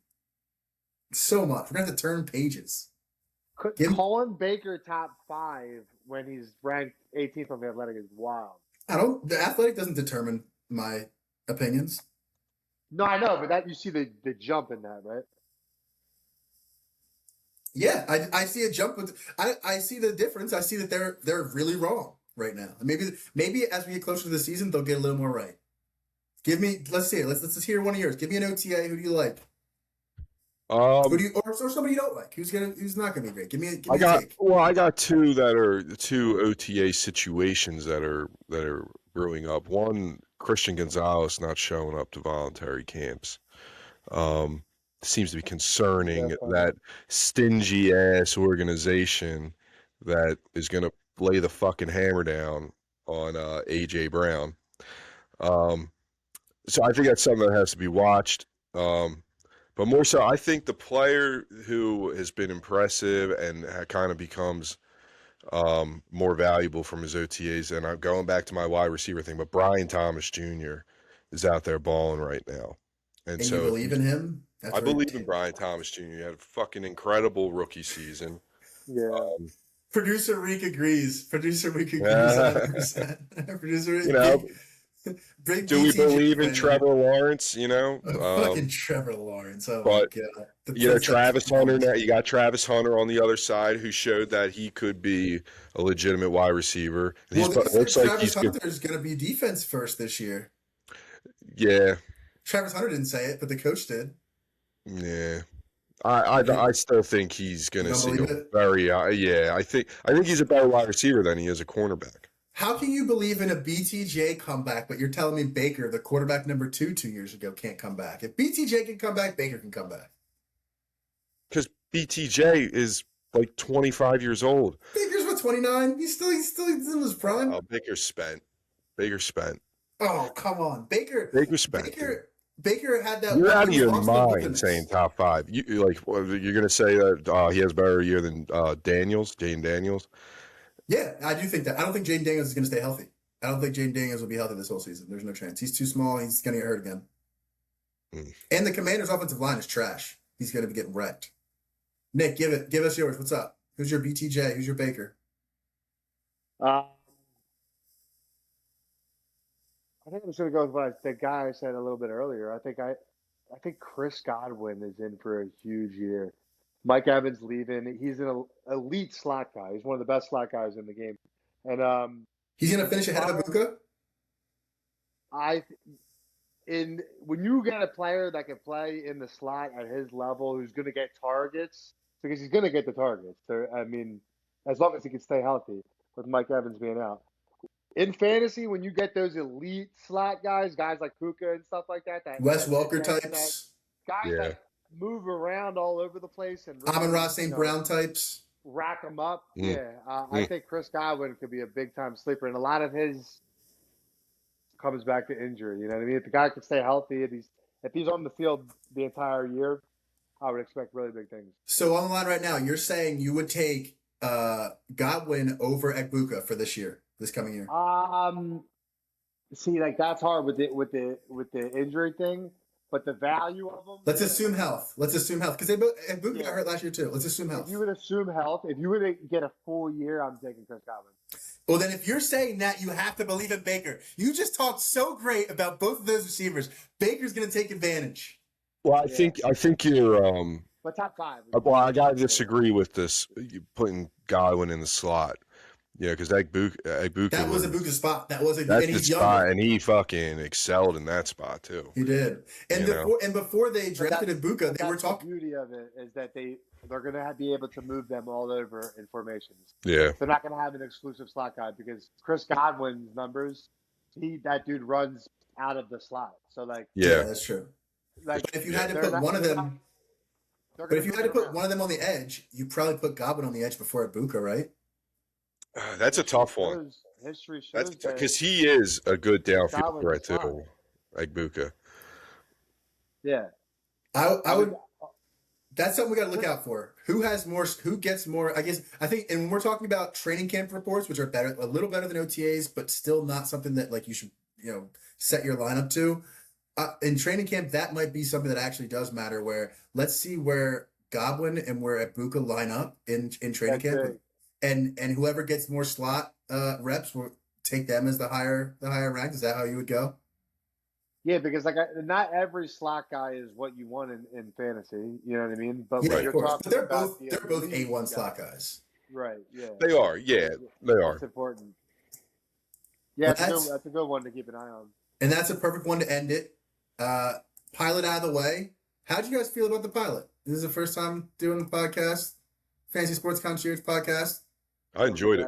so much. We're gonna have to turn pages. Calling Baker top 5 when he's ranked 18th on the Athletic is wild. The Athletic doesn't determine my opinions. No, I know, but that you see the jump in that, right? Yeah, I see a jump. I see the difference. I see that they're really wrong right now. Maybe as we get closer to the season, they'll get a little more right. Let's see it. Let's just hear one of yours. Give me an OTA. Who do you like? Who do you or somebody you don't like? Who's not gonna be great? Give me a take. Well, I got two that are two OTA situations that are brewing up. One, Christian Gonzalez not showing up to voluntary camps. Seems to be concerning. That stingy ass organization that is gonna lay the fucking hammer down on AJ Brown. So I think that's something that has to be watched. But more so, I think the player who has been impressive and kind of becomes more valuable from his OTAs, and I'm going back to my wide receiver thing, but Brian Thomas Jr. is out there balling right now. And so you believe in him? I believe in Brian Thomas Jr. He had a fucking incredible rookie season. Yeah. Producer Reek agrees. 100%. Producer Reek. Do we believe in Trevor Lawrence? Fucking Trevor Lawrence. Oh but, my God. Travis Hunter now. You got Travis Hunter on the other side who showed that he could be a legitimate wide receiver. Travis Hunter is going to be defense first this year. Yeah. Travis Hunter didn't say it, but the coach did. Yeah. I still think he's going to see very. I think he's a better wide receiver than he is a cornerback. How can you believe in a BTJ comeback, but you're telling me Baker, the quarterback number 2 years ago, can't come back? If BTJ can come back, Baker can come back. Because BTJ is like 25 years old. Baker's what, 29? He's still in his prime. Oh, Baker's spent. Oh, come on, Baker spent. Baker had that. You're out of your mind saying top 5. You're going to say that he has a better year than Jane Daniels. Yeah, I do think that. I don't think Jaden Daniels is going to stay healthy. I don't think Jaden Daniels will be healthy this whole season. There's no chance. He's too small. He's going to get hurt again. And the Commanders' offensive line is trash. He's going to be getting wrecked. Nick, give us yours. What's up? Who's your BTJ? Who's your Baker? I think I'm just going to go with what the guy I said a little bit earlier. I think Chris Godwin is in for a huge year. Mike Evans leaving. He's an elite slot guy. He's one of the best slot guys in the game. And he's going to finish ahead of Ibuka? When you get a player that can play in the slot at his level, who's going to get targets, because he's going to get the targets. So, as long as he can stay healthy with Mike Evans being out. In fantasy, when you get those elite slot guys like Puka and stuff like that Wes Welker types. Guys that move around all over the place and Amon-Ra St. Brown types, rack them up. I think Chris Godwin could be a big time sleeper, and a lot of his comes back to injury. You know what I mean? If the guy can stay healthy, if he's on the field the entire year, I would expect really big things. So on the line right now, you're saying you would take Godwin over Ekbuka for this coming year. See, like that's hard with the injury thing, but the value of them. Let's assume health. Because Ekbuka got hurt last year too. Let's assume health. If you would assume health, if you were to get a full year, I'm taking Chris Godwin. Well, then if you're saying that, you have to believe in Baker. You just talked so great about both of those receivers. Baker's going to take advantage. Well, I think you're. But top 5. Well, I gotta disagree with this. You putting Godwin in the slot. Yeah, because Ekbuka. That was Ekbuka's spot. That's the spot, and he fucking excelled in that spot too. He did. And before they drafted Ekbuka, they were talking. The beauty of it is that they're going to be able to move them all over in formations. Yeah. They're not going to have an exclusive slot guy because Chris Godwin's numbers, that dude runs out of the slot. So yeah, that's true. Like, but if you had to put one of them, on the edge, you probably put Godwin on the edge before Ekbuka, right? That's a tough one. History shows because he is a good downfield threat too, Ekbuka. Yeah, I would. That's something we got to look out for. Who gets more? I think, and when we're talking about training camp reports, which are a little better than OTAs, but still not something that you should set your lineup to. In training camp, that might be something that actually does matter. Where let's see where Godwin and where Ekbuka line up in training camp. And whoever gets more slot reps will take them as the higher rank. Is that how you would go? Yeah, because not every slot guy is what you want in fantasy. You know what I mean? But yeah, of course. But they're both A1 guys. slot guys. Right. Yeah. They are. Yeah, they are. That's important. Yeah, that's a good one to keep an eye on. And that's a perfect one to end it. Pilot out of the way. How'd you guys feel about the pilot? This is the first time doing the podcast, Fantasy Sports Concierge Podcast. I enjoyed it.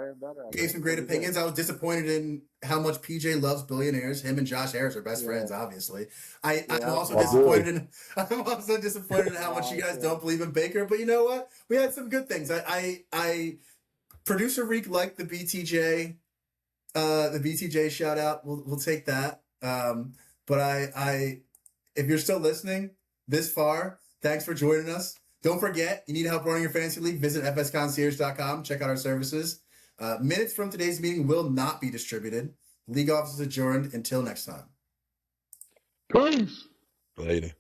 Gave some great opinions. I was disappointed in how much PJ loves billionaires. Him and Josh Harris are best friends, obviously. I'm also disappointed in how much you guys don't believe in Baker. But you know what? We had some good things. I producer Reek liked the BTJ shout out. We'll take that. But if you're still listening this far, thanks for joining us. Don't forget, you need help running your fantasy league, visit fsconcierge.com. Check out our services. Minutes from today's meeting will not be distributed. League office is adjourned. Until next time. Peace. Later.